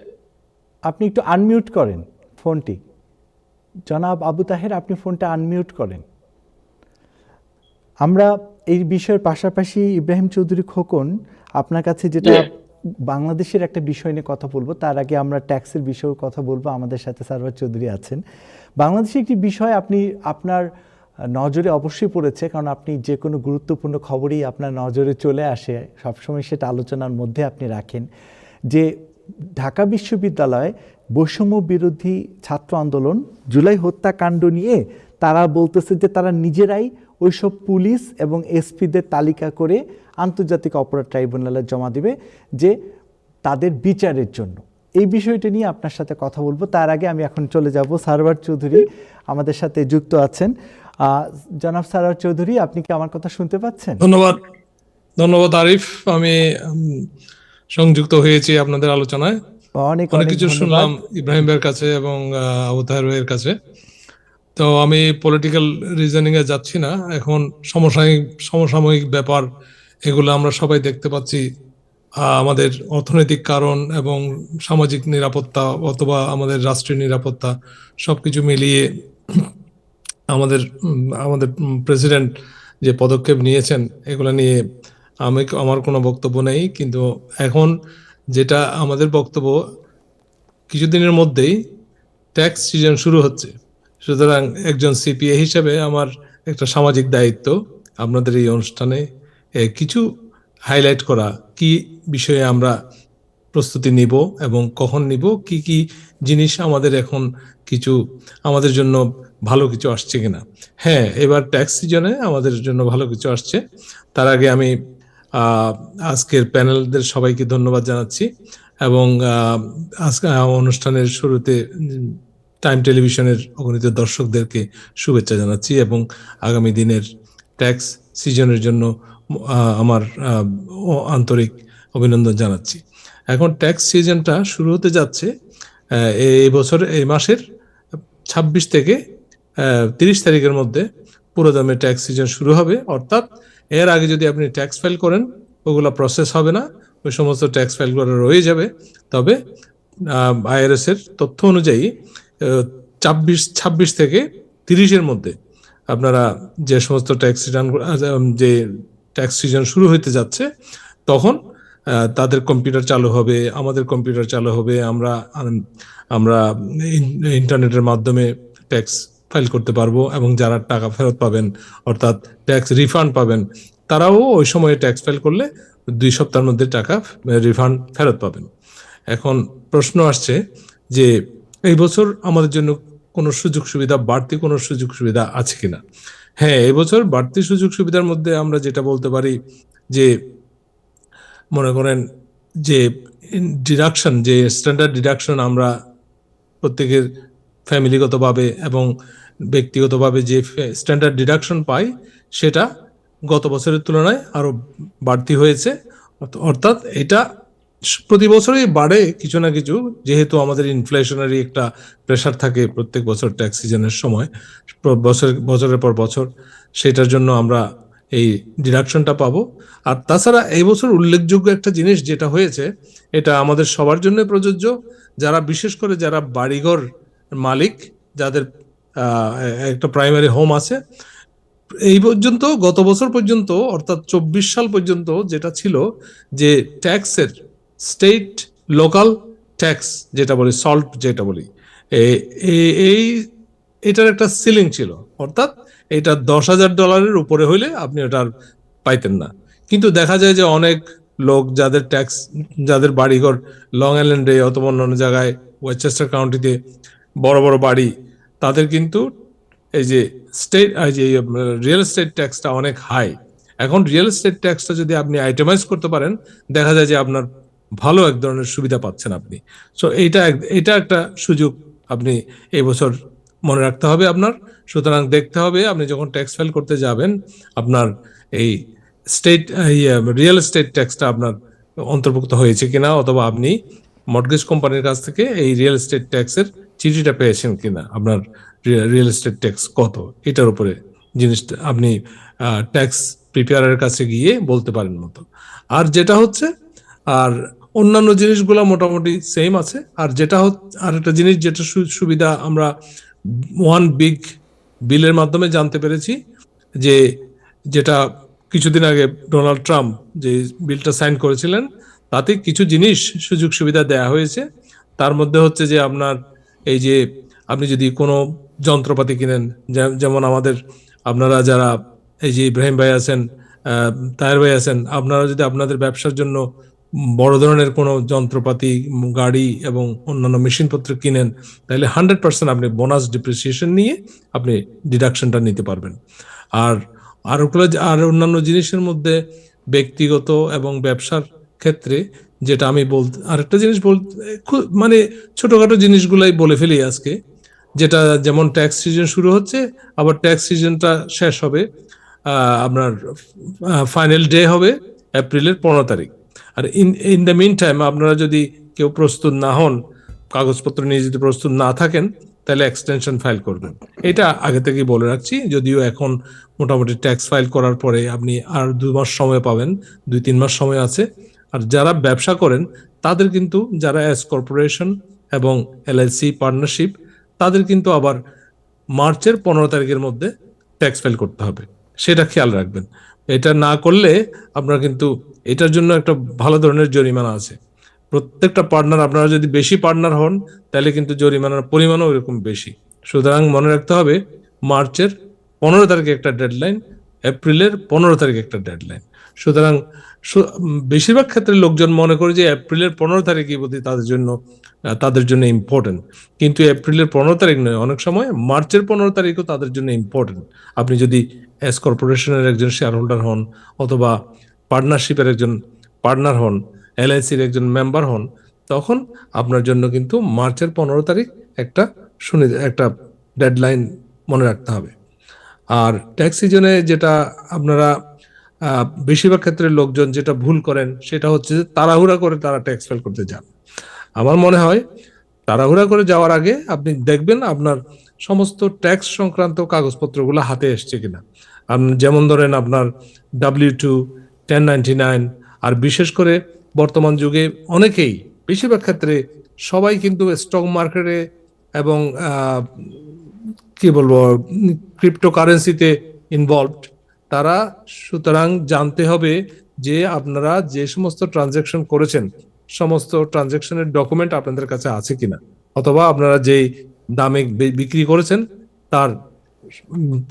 Speaker 1: আপনি একটু আনমিউট করেন ফোনটি। জনাব আবু তাহের, আপনি ফোনটা আনমিউট করেন। আমরা এই বিষয়ের পাশাপাশি ইব্রাহিম চৌধুরী খোকন, আপনার কাছে যেটা বাংলাদেশের একটা বিষয় নিয়ে কথা বলবো, তার আগে আমরা ট্যাক্সের বিষয়েও কথা বলবো। আমাদের সাথে সারওয়ার চৌধুরী আছেন। বাংলাদেশে একটি বিষয় আপনার নজরে অবশ্যই পড়েছে, কারণ আপনি যে কোনো গুরুত্বপূর্ণ খবরই আপনার নজরে চলে আসে, সবসময় সেটা আলোচনার মধ্যে আপনি রাখেন, যে ঢাকা বিশ্ববিদ্যালয়ে বৈষম্য বিরোধী ছাত্র আন্দোলন জুলাই হত্যাকাণ্ড নিয়ে তারা বলতেছে যে তারা নিজেরাই ওইসব পুলিশ এবং এসপিদের তালিকা করে আন্তর্জাতিক অপরাধ ট্রাইব্যুনালে জমা দিবে, যে তাদের বিচারের জন্য। এই বিষয়টা নিয়ে আপনার সাথে কথা বলবো। তার আগে আমি এখন চলে যাব, সারওয়ার চৌধুরী আমাদের সাথে যুক্ত আছেন। জনাব সারওয়ার চৌধুরী, আপনি কি আমার কথা শুনতে পাচ্ছেন?
Speaker 5: ধন্যবাদ আরিফ, আমি সংযুক্ত হয়েছি আপনাদের আলোচনায়।
Speaker 1: অনেক
Speaker 5: অনেক
Speaker 1: অনেক
Speaker 5: কিছু
Speaker 1: ধন্যবাদ।
Speaker 5: শুনলাম ইব্রাহিম ভাইয়ের কাছে এবং আবু তাহের ভাইয়ের কাছে। তো আমি পলিটিক্যাল রিজনিং এ যাচ্ছি না, এখন সমসাময়িক ব্যাপার এগুলো আমরা সবাই দেখতে পাচ্ছি। আমাদের অর্থনৈতিক কারণ এবং সামাজিক নিরাপত্তা অথবা আমাদের রাষ্ট্রীয় নিরাপত্তা সবকিছু মিলিয়ে আমাদের প্রেসিডেন্ট যে পদক্ষেপ নিয়েছেন এগুলো নিয়ে আমার কোনো বক্তব্য নেই, কিন্তু এখন যেটা আমাদের বক্তব্য, কিছুদিনের মধ্যেই ট্যাক্স সিজন শুরু হচ্ছে, সুতরাং একজন সিপিএ হিসেবে আমার একটা সামাজিক দায়িত্ব আপনাদের এই অনুষ্ঠানে কিছু হাইলাইট করা, কি বিষয়ে আমরা প্রস্তুতি নিব এবং কখন নিব, কি কি জিনিস আমাদের এখন কিছু আমাদের জন্য ভালো কিছু আসছে কিনা। হ্যাঁ, এবার ট্যাক্স সিজনে আমাদের জন্য ভালো কিছু আসছে। তার আগে আমি আহ, আজকের প্যানেলদের সবাইকে ধন্যবাদ জানাচ্ছি এবং আজকে অনুষ্ঠানের শুরুতে টাইম টেলিভিশনের অগণিত দর্শকদেরকে শুভেচ্ছা জানাচ্ছি এবং আগামী দিনের ট্যাক্স সিজনের জন্য আমার আন্তরিক অভিনন্দন জানাচ্ছি। এখন ট্যাক্স সিজনটা শুরু হতে যাচ্ছে এই বছর এই মাসের 26 থেকে 30 তারিখের মধ্যে পুরোদমে ট্যাক্স সিজন শুরু হবে। অর্থাৎ এর আগে যদি আপনি ট্যাক্স ফাইল করেন ওগুলো প্রসেস হবে না, ওই সমস্ত ট্যাক্স ফাইল করা রয়ে যাবে। তবে আইআরএস এর তথ্য অনুযায়ী 26 থেকে 30-এর মধ্যে আপনারা যে সমস্ত ট্যাক্স রিটার্ন, যে ট্যাক্স সিজন শুরু হতে যাচ্ছে তখন তাদের কম্পিউটার চালু হবে, আমাদের কম্পিউটার চালু হবে, আমরা ইন্টারনেটের মাধ্যমে ট্যাক্স ফাইল করতে পারবো এবং যারা টাকা ফেরত পাবেন অর্থাৎ ট্যাক্স রিফান্ড পাবেন তারাও ওই সময়ে ট্যাক্স ফাইল করলে 2 সপ্তাহের মধ্যে টাকা রিফান্ড ফেরত পাবেন। এখন প্রশ্ন আসছে যে এই বছর আমাদের জন্য কোনো সুযোগ সুবিধা, বাড়তি কোনো সুযোগ সুবিধা আছে কিনা। হ্যাঁ, এবছর বাড়তি সুযোগ সুবিধার মধ্যে আমরা যেটা বলতে পারি যে মনে করেন যে ডিডাকশন, যে স্ট্যান্ডার্ড ডিডাকশন আমরা প্রত্যেকের ফ্যামিলিগতভাবে এবং ব্যক্তিগতভাবে যে স্ট্যান্ডার্ড ডিডাকশন পাই সেটা গত বছরের তুলনায় আরো বাড়তি হয়েছে। অর্থাৎ এটা প্রতি বছরই বাড়ে কিছু না কিছু, যেহেতু আমাদের ইনফ্লেশনারি একটা প্রেশার থাকে প্রত্যেক বছর ট্যাক্স সিজনের সময়, বছরের পর বছর, সেটার জন্য আমরা এই ডিডাকশনটা পাবো। আর তাছাড়া এই বছর উল্লেখযোগ্য একটা জিনিস যেটা হয়েছে, এটা আমাদের সবার জন্য প্রযোজ্য, যারা বিশেষ করে যারা বাড়িঘর মালিক, যাদের একটা প্রাইমারি হোম আছে, এই পর্যন্ত গত বছর পর্যন্ত অর্থাৎ 24 সাল পর্যন্ত যেটা ছিল যে ট্যাক্সের স্টেট লোকাল ট্যাক্স যেটা বলি, সল্ট যেটা বলি, এই এটার একটা সিলিং ছিল, অর্থাৎ এটা $10,000 উপরে হইলে আপনি ওটা পাইতেন না। কিন্তু দেখা যায় যে অনেক লোক যাদের বাড়িঘর লং আইল্যান্ডে অথবা অন্যান্য জায়গায় ওয়েস্টচেস্টার কাউন্টিতে বড় বড় বাড়ি, তাদের কিন্তু এই যে রিয়েল এস্টেট ট্যাক্সটা অনেক হাই। এখন রিয়েল এস্টেট ট্যাক্সটা যদি আপনি আইটেমাইজ করতে পারেন, দেখা যায় যে আপনার ভালো এক ধরনের সুবিধা পাচ্ছেন আপনি। সো এটা একটা সুযোগ আপনি এই বছর মনে রাখতে হবে আপনার। সুতরাং দেখতে হবে আপনি যখন ট্যাক্স ফাইল করতে যাবেন আপনার এই রিয়েল এস্টেট ট্যাক্সটা আপনার অন্তর্ভুক্ত হয়েছে কিনা, অথবা আপনি মর্টগেজ কোম্পানির কাছ থেকে এই রিয়েল এস্টেট ট্যাক্সের চিঠিটা পেয়েছেন কিনা, আপনার রিয়েল এস্টেট ট্যাক্স কত, এটার উপরে জিনিসটা আপনি ট্যাক্স প্রিপেয়ারের কাছে গিয়ে বলতে পারেন মতো। আর যেটা হচ্ছে, আর অন্যান্য জিনিসগুলো মোটামুটি সেম আছে। আর আর একটা জিনিস যেটা সুবিধা আমরা ওয়ান বিগ বিলের মাধ্যমে জানতে পেরেছি, যেটা কিছুদিন আগে ডোনাল্ড ট্রাম্প যে বিলটা সাইন করেছিলেন, তাতে কিছু জিনিস সুযোগ সুবিধা দেয়া হয়েছে। তার মধ্যে হচ্ছে যে আপনার এই যে আপনি যদি কোনো যন্ত্রপাতি কিনেন, যেমন আপনারা যারা এই যে ইব্রাহিম ভাই আছেন, তাহের ভাই আছেন, আপনারা যদি আপনাদের ব্যবসার জন্য বড় ধরনের কোনো যন্ত্রপাতি, গাড়ি এবং অন্যান্য মেশিনপত্র কিনেন, তাহলে 100% আপনি বোনাস ডিপ্রিসিয়েশন নিয়ে আপনি ডিডাকশনটা নিতে পারবেন। আর অন্যান্য জিনিসের মধ্যে ব্যক্তিগত এবং ব্যবসার ক্ষেত্রে যেটা আমি আরেকটা জিনিস মানে ছোটখাটো জিনিসগুলাই বলে ফেলি আজকে, যেটা যেমন ট্যাক্স সিজন শুরু হচ্ছে, আবার ট্যাক্স সিজনটা শেষ হবে, আপনার ফাইনাল ডে হবে এপ্রিলের 15 তারিখ। আর ইন দ্য মিন টাইম আপনারা যদি কেউ প্রস্তুত না হন, কাগজপত্র নিয়ে যদি প্রস্তুত না থাকেন, তাহলে এক্সটেনশন ফাইল করবেন। এটা আগে থেকেই বলে রাখছি, যদিও এখন মোটামুটি ট্যাক্স ফাইল করার পরে আপনি আর 2 মাস সময় পাবেন, 2-3 মাস সময় আছে। আর যারা ব্যবসা করেন তাদের কিন্তু, যারা এস কর্পোরেশন এবং এলএলসি পার্টনারশিপ, তাদের কিন্তু আবার মার্চের 15 তারিখের মধ্যে ট্যাক্স ফাইল করতে হবে, সেটা খেয়াল রাখবেন। এটা না করলে আপনার কিন্তু এটার জন্য একটা ভালো ধরনের জরিমানা আছে। প্রত্যেকটা পার্টনার, আপনারা যদি বেশি পার্টনার হন তাহলে কিন্তু জরিমানার পরিমাণও এরকম বেশি। সুতরাং মনে রাখতে হবে মার্চের 15 তারিখে একটা ডেডলাইন, এপ্রিলের 15 তারিখে একটা ডেডলাইন। সুতরাং বেশিরভাগ ক্ষেত্রে লোকজন মনে করে যে এপ্রিলের 15 তারিখই বোধহয় তাদের জন্য ইম্পর্টেন্ট, কিন্তু এপ্রিলের 15 তারিখ নয়, অনেক সময় মার্চের 15 তারিখও তাদের জন্য ইম্পর্টেন্ট। আপনি যদি এস কর্পোরেশনের একজন শেয়ার হোল্ডার হন, অথবা পার্টনারশিপের একজন পার্টনার হন, এলআইসির একজন মেম্বার হন, তখন আপনার জন্য কিন্তু মার্চের 15 তারিখ একটা ডেডলাইন মনে রাখতে হবে। আর ট্যাক্স সিজনে যেটা আপনারা বেশিরভাগ ক্ষেত্রে লোকজন যেটা ভুল করেন সেটা হচ্ছে যে তাড়াহুড়া করে তারা ট্যাক্স ফাইল করতে যান। আমার মনে হয় তাড়াহুড়া করে যাওয়ার আগে আপনি দেখবেন আপনার সমস্ত ট্যাক্স সংক্রান্ত কাগজপত্রগুলো হাতে এসছে কিনা। যেমন ধরেন আপনার W2, 1099, আর বিশেষ করে বর্তমান যুগে অনেকেই, বেশিরভাগ ক্ষেত্রে সবাই কিন্তু স্টক মার্কেটে এবং কি বলবো ক্রিপ্টোকারেন্সিতে ইনভলভড তারা। সুতরাং জানতে হবে যে আপনারা যে সমস্ত ট্রানজ্যাকশন করেছেন, সমস্ত ট্রানজ্যাকশনের ডকুমেন্ট আপনাদের কাছে আছে কিনা, অথবা আপনারা যেই দামে বিক্রি করেছেন তার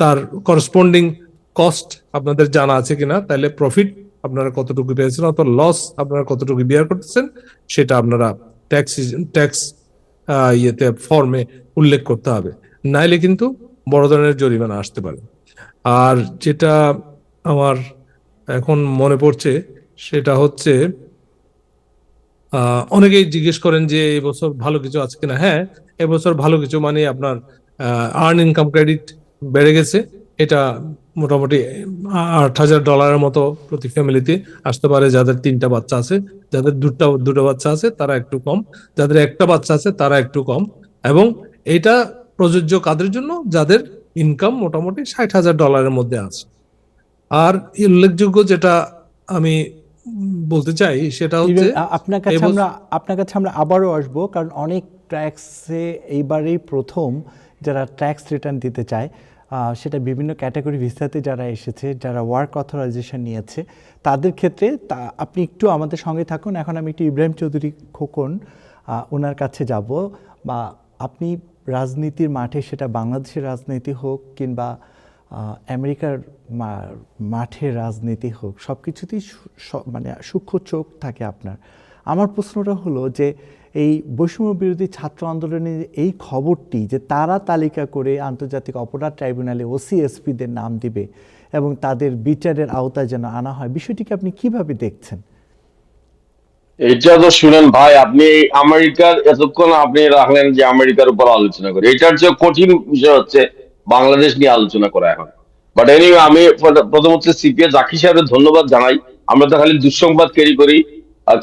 Speaker 5: তার করসপন্ডিং কস্ট আপনাদের জানা আছে কিনা। তাহলে প্রফিট আপনারা কতটুকু পেয়েছেন অথবা লস আপনারা কতটুকু বিয়ার করতেছেন, সেটা আপনারা ট্যাক্স ইয়েতে ফর্মে উল্লেখ করতে হবে, নাইলে কিন্তু বড় ধরনের জরিমানা আসতে পারে। আর যেটা আমার এখন মনে পড়ছে সেটা হচ্ছে অনেকেই জিজ্ঞেস করেন যে এবছর ভালো কিছু আছে কিনা। হ্যাঁ, এবছর ভালো কিছু মানে আপনার আর্ন ইনকাম ক্রেডিট বেড়ে গেছে। এটা মোটামুটি $8,000 মতো প্রতি ফ্যামিলিতে আসতে পারে, যাদের 3টা বাচ্চা আছে। যাদের দুটো বাচ্চা আছে তারা একটু কম, যাদের একটা বাচ্চা আছে তারা একটু কম। এবং এটা প্রযোজ্য কাদের জন্য? যাদের ইনকাম মোটামুটি $60,000 মধ্যে আছে। আর উল্লেখযোগ্য যেটা আমি বলতে চাই সেটা হচ্ছে
Speaker 1: আপনার কাছে আমরা আবারও আসবো, কারণ অনেক ট্যাক্সে এইবারেই প্রথম যারা ট্যাক্স রিটার্ন দিতে চায়, সেটা বিভিন্ন ক্যাটাগরি ভিসাতে যারা এসেছে, যারা ওয়ার্ক অথরাইজেশন নিয়েছে, তাদের ক্ষেত্রে আপনি একটু আমাদের সঙ্গে থাকুন। এখন আমি একটু ইব্রাহিম চৌধুরী খোকন ওনার কাছে যাব। বা আপনি রাজনীতির মাঠে, সেটা বাংলাদেশের রাজনীতি হোক কিংবা আমেরিকার মাঠের রাজনীতি হোক, সব কিছুতেই মানে সূক্ষ্ম চোখ থাকে আপনার। আমার প্রশ্নটা হলো যে এই বৈষম্য বিরোধী ছাত্র আন্দোলনের এই খবরটি যে তারা তালিকা করে আন্তর্জাতিক অপরাধ ট্রাইব্যুনালে OCSPদের নাম দিবে এবং তাদের বিচারের আওতায় যেন আনা হয়, বিষয়টিকে আপনি কিভাবে দেখছেন?
Speaker 3: এটা তো শুনেন ভাই, আপনি আমেরিকার এতক্ষণ আপনি রাখলেন যে আমেরিকার উপর আলোচনা করি, এটার যে কঠিন বিষয় হচ্ছে বাংলাদেশ নিয়ে আলোচনা করা এখন। বাট এনিওয়ে, আমি প্রথমত সিপিএ জাকির সাহেবের ধন্যবাদ জানাই। আমরা তো খালি দুঃসংবাদ ক্যারি করি,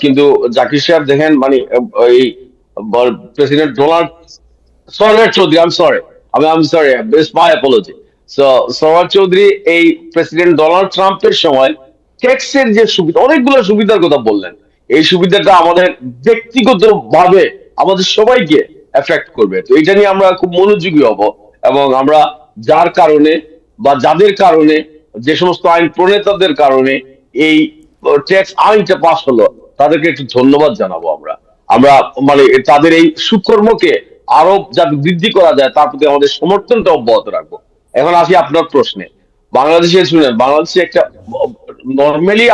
Speaker 3: কিন্তু জাকির সাহেব দেখেন মানে এই president Donald Sarwar Chowdhury, I'm sorry, it's my apology. So Sarwar Chowdhury এই প্রেসিডেন্ট ডোনাল্ড ট্রাম্পের সময় ট্যাক্সের যে সুবিধা, অনেকগুলো সুবিধার কথা বললেন। এই সুবিধাটা আমাদের ব্যক্তিগত ভাবে আমাদের সবাইকে এফেক্ট করবে। তো এটা নিয়ে আমরা খুব মনোযোগী হব, এবং আমরা যার কারণে বা যাদের কারণে, যে সমস্ত আইন প্রণেতাদের কারণে এই ট্যাক্স আইনটা পাস হলো, তাদেরকে একটু ধন্যবাদ জানাবো। আমরা মানে তাদের এই সুকর্মকে আরো যাতে বৃদ্ধি করা যায় তার প্রতি আমাদের সমর্থনটা অব্যাহত রাখবো। এখন আসি আপনার প্রশ্নে। বাংলাদেশে শুনেন, বাংলাদেশে একটা নর্মালি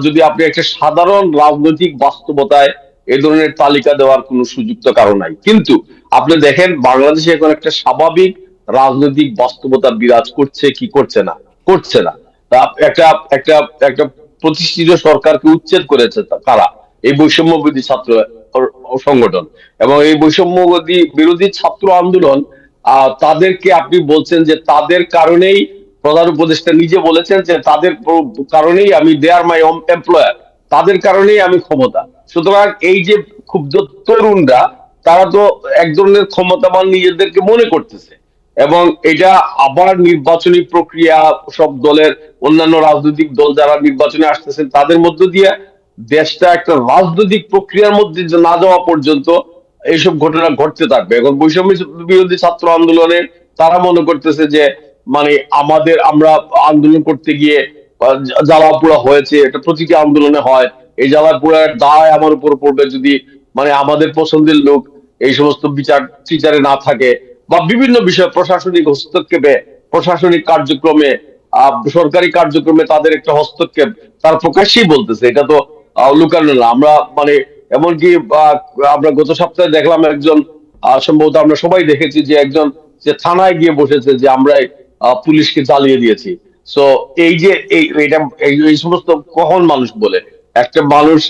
Speaker 3: যদি আপনি একটা সাধারণ রাজনৈতিক বাস্তবতায় এ ধরনের তালিকা দেওয়ার কোনো সুযোগ তো কারণ নাই, কিন্তু আপনি দেখেন বাংলাদেশে এখন একটা স্বাভাবিক রাজনৈতিক বাস্তবতা বিরাজ করছে কি করছে না। একটা একটা একটা প্রতিষ্ঠিত সরকারকে উচ্ছেদ করেছে কারা? এই বৈষম্য বিরোধী ছাত্র সংগঠন এবং এই বৈষম্য বিরোধী ছাত্র আন্দোলন। তাদেরকে আপনি বলছেন যে তাদের কারণেই, প্রধান উপদেষ্টা নিজে বলেছেন যে তাদের কারণেই আমি, দে আর মাই এমপ্লয়ার, তাদের কারণেই আমি ক্ষমতা। সুতরাং এই যে ক্ষুব্ধ তরুণরা, তারা তো এক ধরনের ক্ষমতাবান নিজেদেরকে মনে করতেছে, এবং এটা আবার নির্বাচনী প্রক্রিয়া, সব দলের অন্যান্য রাজনৈতিক দল যারা নির্বাচনে আসতেছেন তাদের মধ্য দিয়ে দেশটা একটা রাজনৈতিক প্রক্রিয়ার মধ্যে না যাওয়া পর্যন্ত এইসব ঘটনা ঘটতে থাকবে। এখন বৈষম্য বিরোধী ছাত্র আন্দোলনে তারা মনে করতেছে যে মানে আমরা আন্দোলন করতে গিয়ে জ্বালাপোড়া হয়েছে, এটা প্রতিটি আন্দোলনে হয়, এই জ্বালাপোড়ার দায় আমার উপর পড়বে যদি মানে আমাদের পছন্দের লোক এই সমস্ত বিচারে না থাকে, বা বিভিন্ন বিষয় প্রশাসনিক হস্তক্ষেপে, প্রশাসনিক কার্যক্রমে, সরকারি কার্যক্রমে তাদের একটা হস্তক্ষেপ তারা প্রকাশ্যেই বলতেছে। এটা তো লুকানো না। আমরা মানে এমনকি আমরা গত সপ্তাহে দেখলাম একজন, সম্ভবত আমরা সবাই দেখেছি, যে একজন যে থানায় গিয়ে বসেছে যে আমরা পুলিশকে জ্বালিয়ে দিয়েছি। সো এই যে এই সমস্ত কখন মানুষ বলে, একটা মানুষ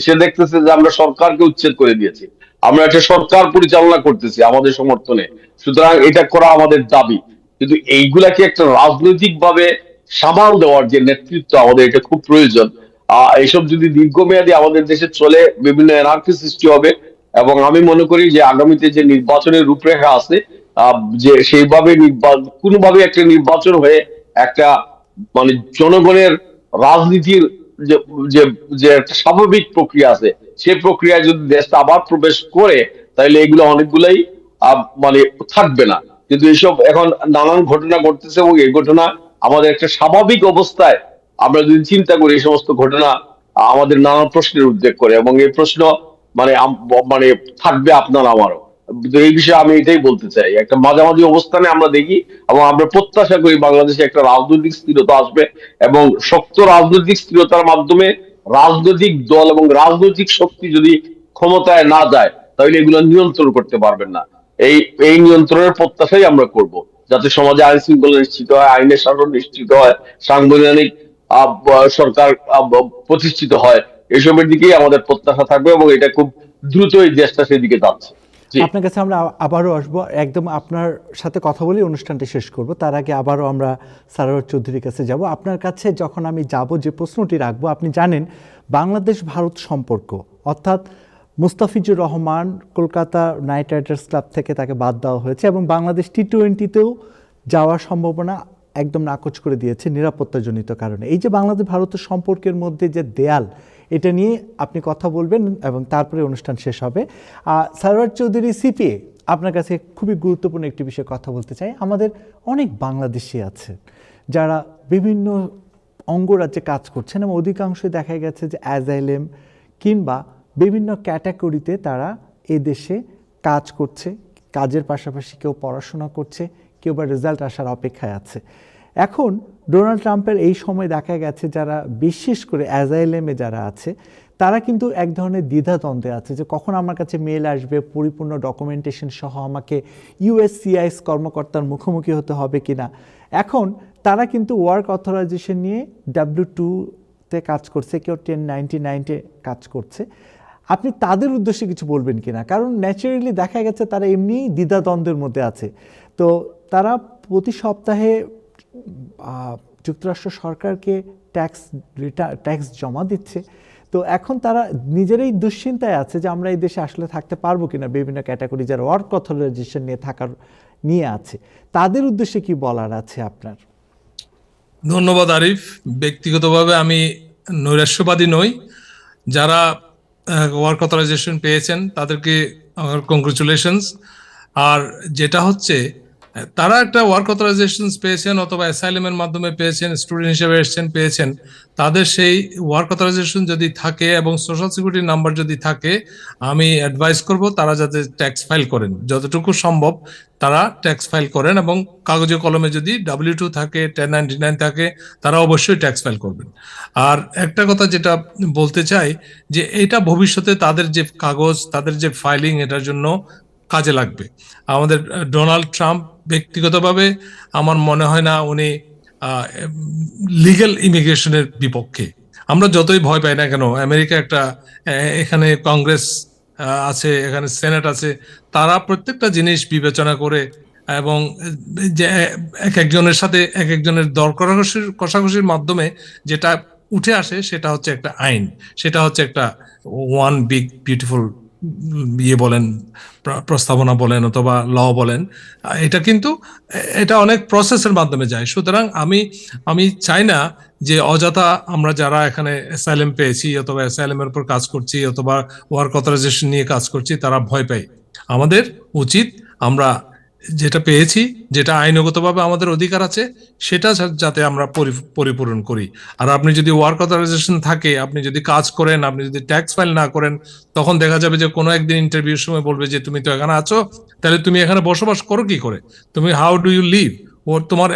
Speaker 3: সে দেখতেছে যে আমরা সরকারকে উচ্ছেদ করে দিয়েছি, আমরা একটা সরকার পরিচালনা করতেছি আমাদের সমর্থনে, সুতরাং এটা করা আমাদের দাবি। কিন্তু এইগুলাকে একটা রাজনৈতিক ভাবে সামাল দেওয়ার যে নেতৃত্ব আমাদের, এটা খুব প্রয়োজন। এইসব যদি দীর্ঘমেয়াদী আমাদের দেশে চলে, বিভিন্ন এনার্কি সৃষ্টি হবে, এবং আমি মনে করি যে আগামীতে যে নির্বাচনের রূপরেখা আছে, যে সেইভাবে কোনোভাবে একটা নির্বাচন হয়ে একটা মানে জনগণের রাজনীতির যে যে যে একটা স্বাভাবিক প্রক্রিয়া আছে, সেই প্রক্রিয়ায় যদি দেশটা আবার প্রবেশ করে, তাহলে এগুলো অনেকগুলাই মানে থাকবে না। কিন্তু এইসব এখন নানান ঘটনা ঘটতেছে, এবং এই ঘটনা আমাদের একটা স্বাভাবিক অবস্থায় আমরা যদি চিন্তা করি, এই সমস্ত ঘটনা আমাদের নানান প্রশ্নের উদ্বেগ করে, এবং এই প্রশ্ন মানে মানে থাকবে আপনার আমারও। তো এই বিষয়ে আমি এটাই বলতে চাই, একটা মাঝামাঝি অবস্থানে আমরা দেখি, এবং আমরা প্রত্যাশা করি বাংলাদেশে একটা রাজনৈতিক স্থিরতা আসবে, এবং শক্ত রাজনৈতিক স্থিরতার মাধ্যমে রাজনৈতিক দল এবং রাজনৈতিক শক্তি যদি ক্ষমতায় না যায়, তাহলে এগুলো নিয়ন্ত্রণ করতে পারবেন না। এই এই নিয়ন্ত্রণের প্রত্যাশাই আমরা করব, যাতে সমাজে আইন শৃঙ্খলা নিশ্চিত হয়, আইনের শাসন নিশ্চিত হয়, সাংবিধানিক সরকার প্রতিষ্ঠিত হয়। এসবের দিকেই আমাদের প্রত্যাশা থাকবে, এবং এটা খুব দ্রুত এই দেশটা সেদিকে যাচ্ছে।
Speaker 1: আপনার কাছে আমরা আবারও আসবো, একদম আপনার সাথে কথা বলে অনুষ্ঠানটি শেষ করব। তার আগে আবারও আমরা সারোয়ার চৌধুরীর কাছে যাব। আপনার কাছে যখন আমি যাব, যে প্রশ্নটি রাখবো, আপনি জানেন বাংলাদেশ ভারত সম্পর্ক, অর্থাৎ Mustafizur Rahman Kolkata night Riders club থেকে তাকে বাদ দেওয়া হয়েছে, এবং বাংলাদেশ টি-20তেও যাওয়ার সম্ভাবনা একদম নাকচ করে দিয়েছে নিরাপত্তাজনিত কারণে। এই যে বাংলাদেশ ভারতের সম্পর্কের মধ্যে যে দেয়াল, এটা নিয়ে আপনি কথা বলবেন, এবং তারপরে অনুষ্ঠান শেষ হবে। সারোয়ার চৌধুরী, সিপিএ, আপনার কাছে খুবই গুরুত্বপূর্ণ একটি বিষয়ে কথা বলতে চাই। আমাদের অনেক বাংলাদেশি আছে যারা বিভিন্ন অঙ্গরাজ্যে কাজ করছেন, এবং অধিকাংশই দেখা গেছে যে অ্যাজাইলেম কিংবা বিভিন্ন ক্যাটাগরিতে তারা এ দেশে কাজ করছে। কাজের পাশাপাশি কেউ পড়াশোনা করছে, কেউ বা রেজাল্ট আসার অপেক্ষায় আছে। এখন ডোনাল্ড ট্রাম্পের এই সময় দেখা গেছে যারা বিশেষ করে অ্যাজাইলেমে যারা আছে, তারা কিন্তু এক ধরনের দ্বিধাদ্বন্দ্বে আছে যে কখন আমার কাছে মেল আসবে, পরিপূর্ণ ডকুমেন্টেশন সহ আমাকে ইউএসসিআইএস কর্মকর্তার মুখোমুখি হতে হবে কিনা। এখন তারা কিন্তু ওয়ার্ক অথরাইজেশন নিয়ে W2-তে কাজ করছে, কেউ 1099-তে কাজ করছে। আপনি তাদের উদ্দেশ্যে কিছু বলবেন কিনা? কারণ ন্যাচারালি দেখা গেছে তারা এমনিই দ্বিধাদ্বন্দ্বের মধ্যে আছে। তো তারা প্রতি সপ্তাহে যুক্তরাষ্ট্র সরকারকে ট্যাক্স জমা দিচ্ছে। তো এখন তারা নিজেরাই দুশ্চিন্তায় আছে যে আমরা এই দেশে আসলে থাকতে পারবো কিনা, বিভিন্ন ক্যাটাগরি যারা ওয়ার্ক অথরাইজেশন নিয়ে আছে, তাদের উদ্দেশ্যে কি বলার আছে আপনার?
Speaker 5: ধন্যবাদ আরিফ। ব্যক্তিগতভাবে আমি নৈরাশ্যবাদী নই। যারা ওয়ার্ক অথরাইজেশন পেয়েছেন তাদেরকে আমার কংগ্রেচুলেশনস। আর যেটা হচ্ছে, তারা একটা ওয়ার্ক অথরাইজেশন পেয়েছেন অথবা অ্যাসাইলামের মাধ্যমে পেয়েছেন, স্টুডেন্ট হিসেবে পেয়েছেন, তাদের সেই ওয়ার্ক অথরাইজেশন যদি থাকে এবং সোশ্যাল সিকিউরিটি নাম্বার যদি থাকে, আমি অ্যাডভাইস করব তারা যাতে ট্যাক্স ফাইল করেন, যতটুকু সম্ভব তারা ট্যাক্স ফাইল করেন, এবং কাগজে কলমে যদি W2 থাকে, 1099 থাকে, তারা অবশ্যই ট্যাক্স ফাইল করবেন। আর একটা কথা যেটা বলতে চাই, যে এটা ভবিষ্যতে তাদের যে কাগজ, তাদের যে ফাইলিং, এটার জন্য কাজে লাগবে। আমাদের ডোনাল্ড ট্রাম্প ব্যক্তিগতভাবে আমার মনে হয় না উনি লিগ্যাল ইমিগ্রেশনের বিপক্ষে। আমরা যতই ভয় পাই না কেন, আমেরিকা একটা, এখানে কংগ্রেস আছে, এখানে সেনেট আছে, তারা প্রত্যেকটা জিনিস বিবেচনা করে, এবং যে এক একজনের সাথে এক একজনের দর কষাকষির মাধ্যমে যেটা উঠে আসে সেটা হচ্ছে একটা আইন, সেটা হচ্ছে একটা ওয়ান বিগ বিউটিফুল ইয়ে বলেন, প্রস্তাবনা বলেন অথবা ল বলেন, এটা কিন্তু এটা অনেক প্রসেসের মাধ্যমে যায়। সুতরাং আমি চাই না যে অযথা আমরা যারা এখানে অ্যাসাইলাম পেয়েছি অথবা অ্যাসাইলামের উপর কাজ করছি অথবা ওয়ার্ক অথরাইজেশন নিয়ে কাজ করছি তারা ভয় পাই। আমাদের উচিত আমরা যেটা পেয়েছি, যেটা আইনগতভাবে আমাদের অধিকার আছে, সেটা যাতে আমরা পরিপূরণ করি। আর আপনি যদি ওয়ার্ক অথরাইজেশন থাকে, আপনি যদি কাজ করেন, আপনি যদি ট্যাক্স ফাইল না করেন, তখন দেখা যাবে যে কোনো একদিন ইন্টারভিউর সময় বলবে যে তুমি তো এখানে আছো, তাহলে তুমি এখানে বসবাস করো কি করে, তুমি হাউ ডু ইউ লিভ, ওর তোমার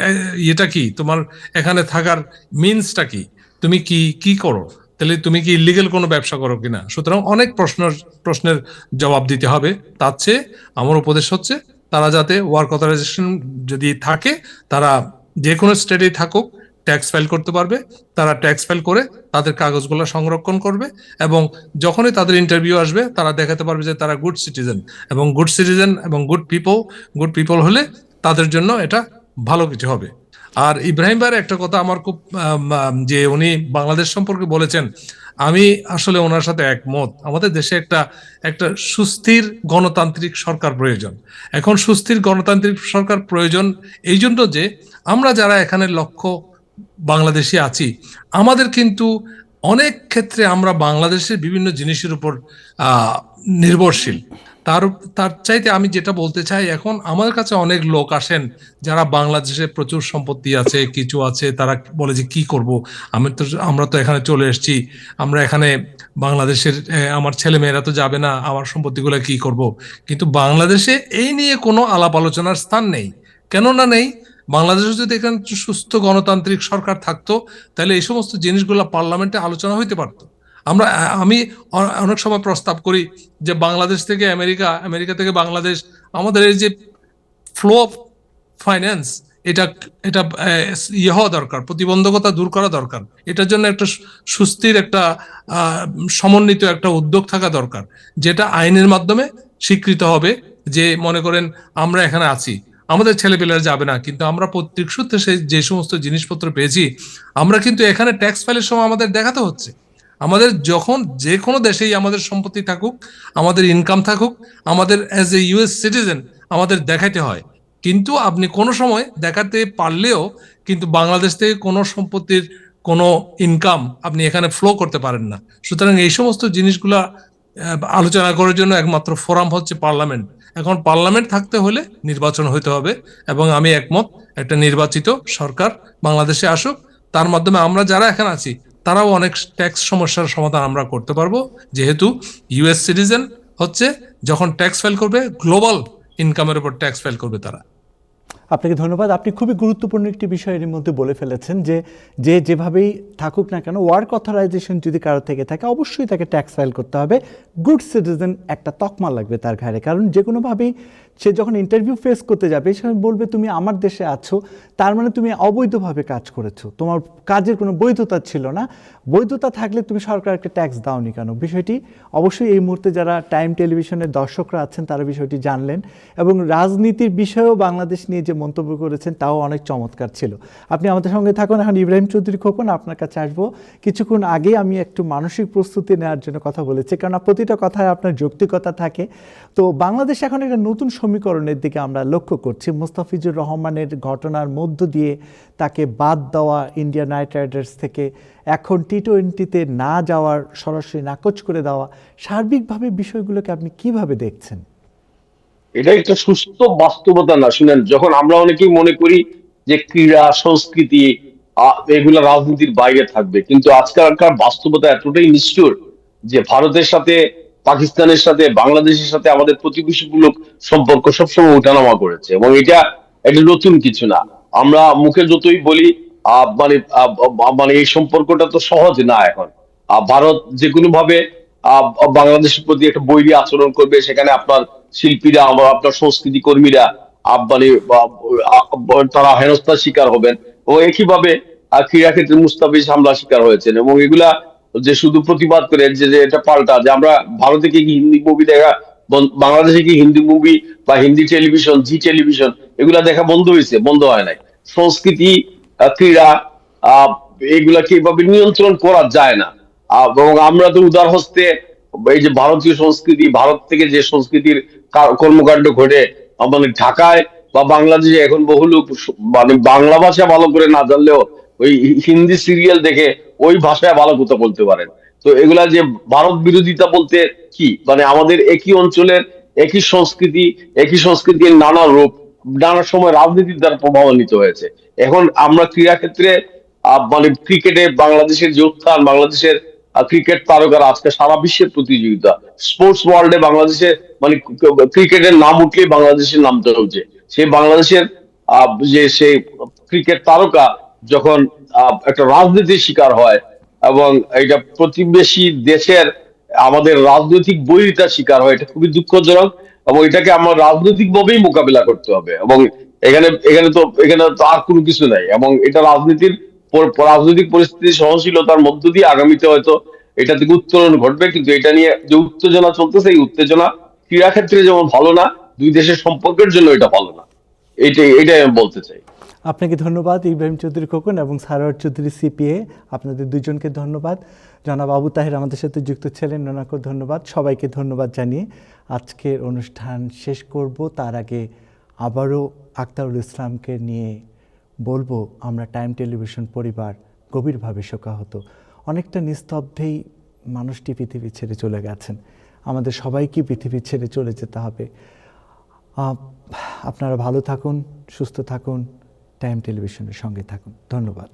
Speaker 5: ইয়েটা কি, তোমার এখানে থাকার মিনসটা কি, তুমি কি করো, তাহলে তুমি কি ইলিগেল কোনো ব্যবসা করো কিনা। সুতরাং অনেক প্রশ্নের জবাব দিতে হবে। তার চেয়ে আমার উপদেশ হচ্ছে তারা যাতে ওয়ার্ক অথরাইজেশন যদি থাকে, তারা যে কোনো স্টেটেই থাকুক ট্যাক্স ফাইল করতে পারবে। তারা ট্যাক্স ফাইল করে তাদের কাগজগুলো সংরক্ষণ করবে এবং যখনই তাদের ইন্টারভিউ আসবে তারা দেখাতে পারবে যে তারা গুড সিটিজেন, এবং গুড পিপল হলে তাদের জন্য এটা ভালো কিছু হবে। আর ইব্রাহিম ভাইয়ের একটা কথা আমার খুব যে উনি বাংলাদেশ সম্পর্কে বলেছেন, আমি আসলে ওনার সাথে একমত। আমাদের দেশে একটা সুস্থির গণতান্ত্রিক সরকার প্রয়োজন। এখন সুস্থির গণতান্ত্রিক সরকার প্রয়োজন এই জন্য যে আমরা যারা এখানে লক্ষ্য বাংলাদেশি আছি, আমাদের কিন্তু অনেক ক্ষেত্রে আমরা বাংলাদেশের বিভিন্ন জিনিসের উপর নির্ভরশীল। তার চাইতে আমি যেটা বলতে চাই, এখন আমাদের কাছে অনেক লোক আসেন যারা বাংলাদেশে প্রচুর সম্পত্তি আছে, কিছু আছে, তারা বলে যে কি করব, আমরা তো এখানে চলে এসেছি, আমরা এখানে বাংলাদেশের আমার ছেলে মেয়েরা তো যাবে না, আমার সম্পত্তিগুলো কি করব। কিন্তু বাংলাদেশে এই নিয়ে কোনো আলাপ আলোচনার স্থান নেই। কেননা নেই, বাংলাদেশে যদি এখানে সুস্থ গণতান্ত্রিক সরকার থাকতো, তাহলে এই সমস্ত জিনিসগুলো পার্লামেন্টে আলোচনা হইতে পারতো। আমি অনেক সময় প্রস্তাব করি যে বাংলাদেশ থেকে আমেরিকা থেকে বাংলাদেশ, আমাদের এই যে ফ্লো অফ ফাইন্যান্স, এটা এটা ইয়ে হওয়া দরকার, প্রতিবন্ধকতা দূর করা দরকার। এটার জন্য একটা সুস্থির একটা সমন্বিত একটা উদ্যোগ থাকা দরকার, যেটা আইনের মাধ্যমে স্বীকৃত হবে। যে মনে করেন আমরা এখানে আছি, আমাদের ছেলেপেলেরা যাবে না, কিন্তু আমরা প্রত্যেক সূত্রে যে সমস্ত জিনিসপত্র পেয়েছি, আমরা কিন্তু এখানে ট্যাক্স ফাইলের সময় আমাদের দেখাতে হচ্ছে। আমাদের যখন যে কোনো দেশেই আমাদের সম্পত্তি থাকুক, আমাদের ইনকাম থাকুক, আমাদের অ্যাজ এ ইউএস সিটিজেন আমাদের দেখাইতে হয়। কিন্তু আপনি কোনো সময় দেখাতে পারলেও কিন্তু বাংলাদেশ থেকে কোনো সম্পত্তির কোনো ইনকাম আপনি এখানে ফ্লো করতে পারেন না। সুতরাং এই সমস্ত জিনিসগুলা আলোচনা করার জন্য একমাত্র ফোরাম হচ্ছে পার্লামেন্ট। এখন পার্লামেন্ট থাকতে হলে নির্বাচন হইতে হবে, এবং আমি একমত একটা নির্বাচিত সরকার বাংলাদেশে আসুক। তার মাধ্যমে আমরা যারা এখানে আছি তারাও অনেক ট্যাক্স সমস্যার সমাধান আমরা করতে পারবো, যেহেতু ইউএস সিটিজেন হচ্ছে যখন ট্যাক্স ফাইল করবে গ্লোবাল ইনকামের উপর ট্যাক্স ফাইল করবে তারা।
Speaker 1: আপনাকে ধন্যবাদ। আপনি খুবই গুরুত্বপূর্ণ একটি বিষয় এর মধ্যে বলে ফেলেছেন যে যেভাবেই থাকুক না কেন, ওয়ার্ক অথরাইজেশন যদি কারো থেকে থাকে অবশ্যই তাকে ট্যাক্স ফাইল করতে হবে। গুড সিটিজেন একটা তকমা লাগবে তার ঘাড়ে, কারণ যে কোনোভাবেই সে যখন ইন্টারভিউ ফেস করতে যাবে সে বলবে তুমি আমার দেশে আছো, তার মানে তুমি অবৈধভাবে কাজ করেছো, তোমার কাজের কোনো বৈধতা ছিল না। বৈধতা থাকলে তুমি সরকারকে ট্যাক্স দাওনি কেন? বিষয়টি অবশ্যই এই মুহূর্তে যারা টাইম টেলিভিশনের দর্শকরা আছেন তারা বিষয়টি জানলেন, এবং রাজনীতির বিষয়েও বাংলাদেশ নিয়ে যে মন্তব্য করেছেন তাও অনেক চমৎকার ছিল। আপনি আমাদের সঙ্গে থাকুন। এখন ইব্রাহিম চৌধুরী খোকন, আপনার কাছে আসবো। কিছুক্ষণ আগে আমি একটু মানসিক প্রস্তুতি নেওয়ার জন্য কথা বলেছি, কারণ প্রতিটা কথায় আপনার যৌক্তিকতা থাকে। তো বাংলাদেশ এখন একটা নতুন সমীকরণের দিকে আমরা লক্ষ্য করছি। মুস্তাফিজুর রহমানের ঘটনার মধ্য দিয়ে তাকে বাদ দেওয়া ইন্ডিয়ান নাইট রাইডার্স থেকে, এখন টি-20-তে না যাওয়ার সরাসরি নাকচ করে দেওয়া, সার্বিকভাবে বিষয়গুলোকে আপনি কিভাবে দেখছেন?
Speaker 3: এটা একটা সুস্থ বাস্তবতা না। শুনেন, যখন আমরা অনেকেই মনে করি যে ক্রীড়া সংস্কৃতি এগুলা রাজনীতির বাইরে থাকবে, কিন্তু আজকালকার বাস্তবতা এতটাই নিষ্ঠুর যে ভারতের সাথে, পাকিস্তানের সাথে, বাংলাদেশের সাথে আমাদের প্রতিবেশীমূলক সম্পর্ক সবসময় ওঠানামা করেছে, এবং এটা নতুন কিছু না। আমরা মুখে যতই বলি মানে এই সম্পর্কটা তো সহজ না। এখন ভারত যে কোনো ভাবে বাংলাদেশের প্রতি একটা বৈরী আচরণ করবে, সেখানে আপনার শিল্পীরা, আপনার সংস্কৃতি কর্মীরা মানে তারা হেনস্থার শিকার হবেন, ও একইভাবে ক্রীড়া ক্ষেত্রে মুস্তাফিজ হামলা শিকার হয়েছেন। এবং এগুলা যে শুধু প্রতিবাদ করে যে এটা পাল্টা, যে আমরা ভারতে কি হিন্দি মুভি দেখা, বাংলাদেশে কি হিন্দি মুভি বা হিন্দি টেলিভিশন, জি টেলিভিশন এগুলা দেখা বন্ধ হয়েছে? বন্ধ হয় নাই। সংস্কৃতি, ক্রীড়া এগুলাকে এভাবে নিয়ন্ত্রণ করা যায় না। এবং আমরা তো উদার হস্তে এই যে ভারতীয় সংস্কৃতি, ভারত থেকে যে সংস্কৃতির কর্মকাণ্ড ঘটে, মানে ঢাকায় বা বাংলাদেশে এখন বহু লোক মানে বাংলা ভাষা ভালো করে না জানলেও ওই হিন্দি সিরিয়াল দেখে ওই ভাষায় ভালো কথা বলতে পারেন। তো এগুলা যে ভারত বিরোধিতা বলতে কি, মানে আমাদের একই অঞ্চলের একই সংস্কৃতির নানা রূপ নানা সময় রাজনীতির দ্বারা প্রভাবান্বিত হয়েছে। এখন আমরা ক্রীড়া ক্ষেত্রে মানে ক্রিকেটে বাংলাদেশের যে উত্থান, বাংলাদেশের ক্রিকেট তারকারা আজকে সারা বিশ্বের প্রতিযোগিতা, স্পোর্টস ওয়ার্ল্ডে বাংলাদেশে মানে ক্রিকেটের নাম উঠলেই বাংলাদেশের নাম চলছে। সেই বাংলাদেশের যে সেই ক্রিকেট তারকা যখন একটা রাজনীতির শিকার হয় এবং এটা প্রতিবেশী দেশের আমাদের রাজনৈতিক বৈরিতার শিকার হয়, এটা খুবই দুঃখজনক এবং এটাকে আমার রাজনৈতিক ভাবেই মোকাবিলা করতে হবে। এবং এখানে তো আর কোনো কিছু নাই, এবং এটা রাজনৈতিক পরিস্থিতি সহনশীলতার মধ্য দিয়ে আগামীতে হয়তো এটা থেকে উত্তরণ ঘটবে। কিন্তু এটা নিয়ে যে উত্তেজনা চলতেছে, এই উত্তেজনা ক্রীড়া ক্ষেত্রে যেমন ভালো না, দুই দেশের সম্পর্কের জন্য এটা ভালো না। এটাই আমি বলতে চাই।
Speaker 1: আপনাকে ধন্যবাদ ইব্রাহিম চৌধুরী খোকন এবং সারোয়ার চৌধুরী সিপিএ, আপনাদের দুজনকে ধন্যবাদ। জনাব আবু তাহের আমাদের সাথে যুক্ত ছিলেন, ওনাকেও ধন্যবাদ। সবাইকে ধন্যবাদ জানিয়ে আজকের অনুষ্ঠান শেষ করব। তার আগে আবারও আখতারুল ইসলামকে নিয়ে বলবো, আমরা টাইম টেলিভিশন পরিবার গভীরভাবে শোকাহত। অনেকটা নিস্তব্ধেই মানুষটি পৃথিবী ছেড়ে চলে গেছেন। আমাদের সবাইকে পৃথিবী ছেড়ে চলে যেতে হবে। আপনারা ভালো থাকুন, সুস্থ থাকুন, টাইম টেলিভিশনের সঙ্গে থাকুন। ধন্যবাদ।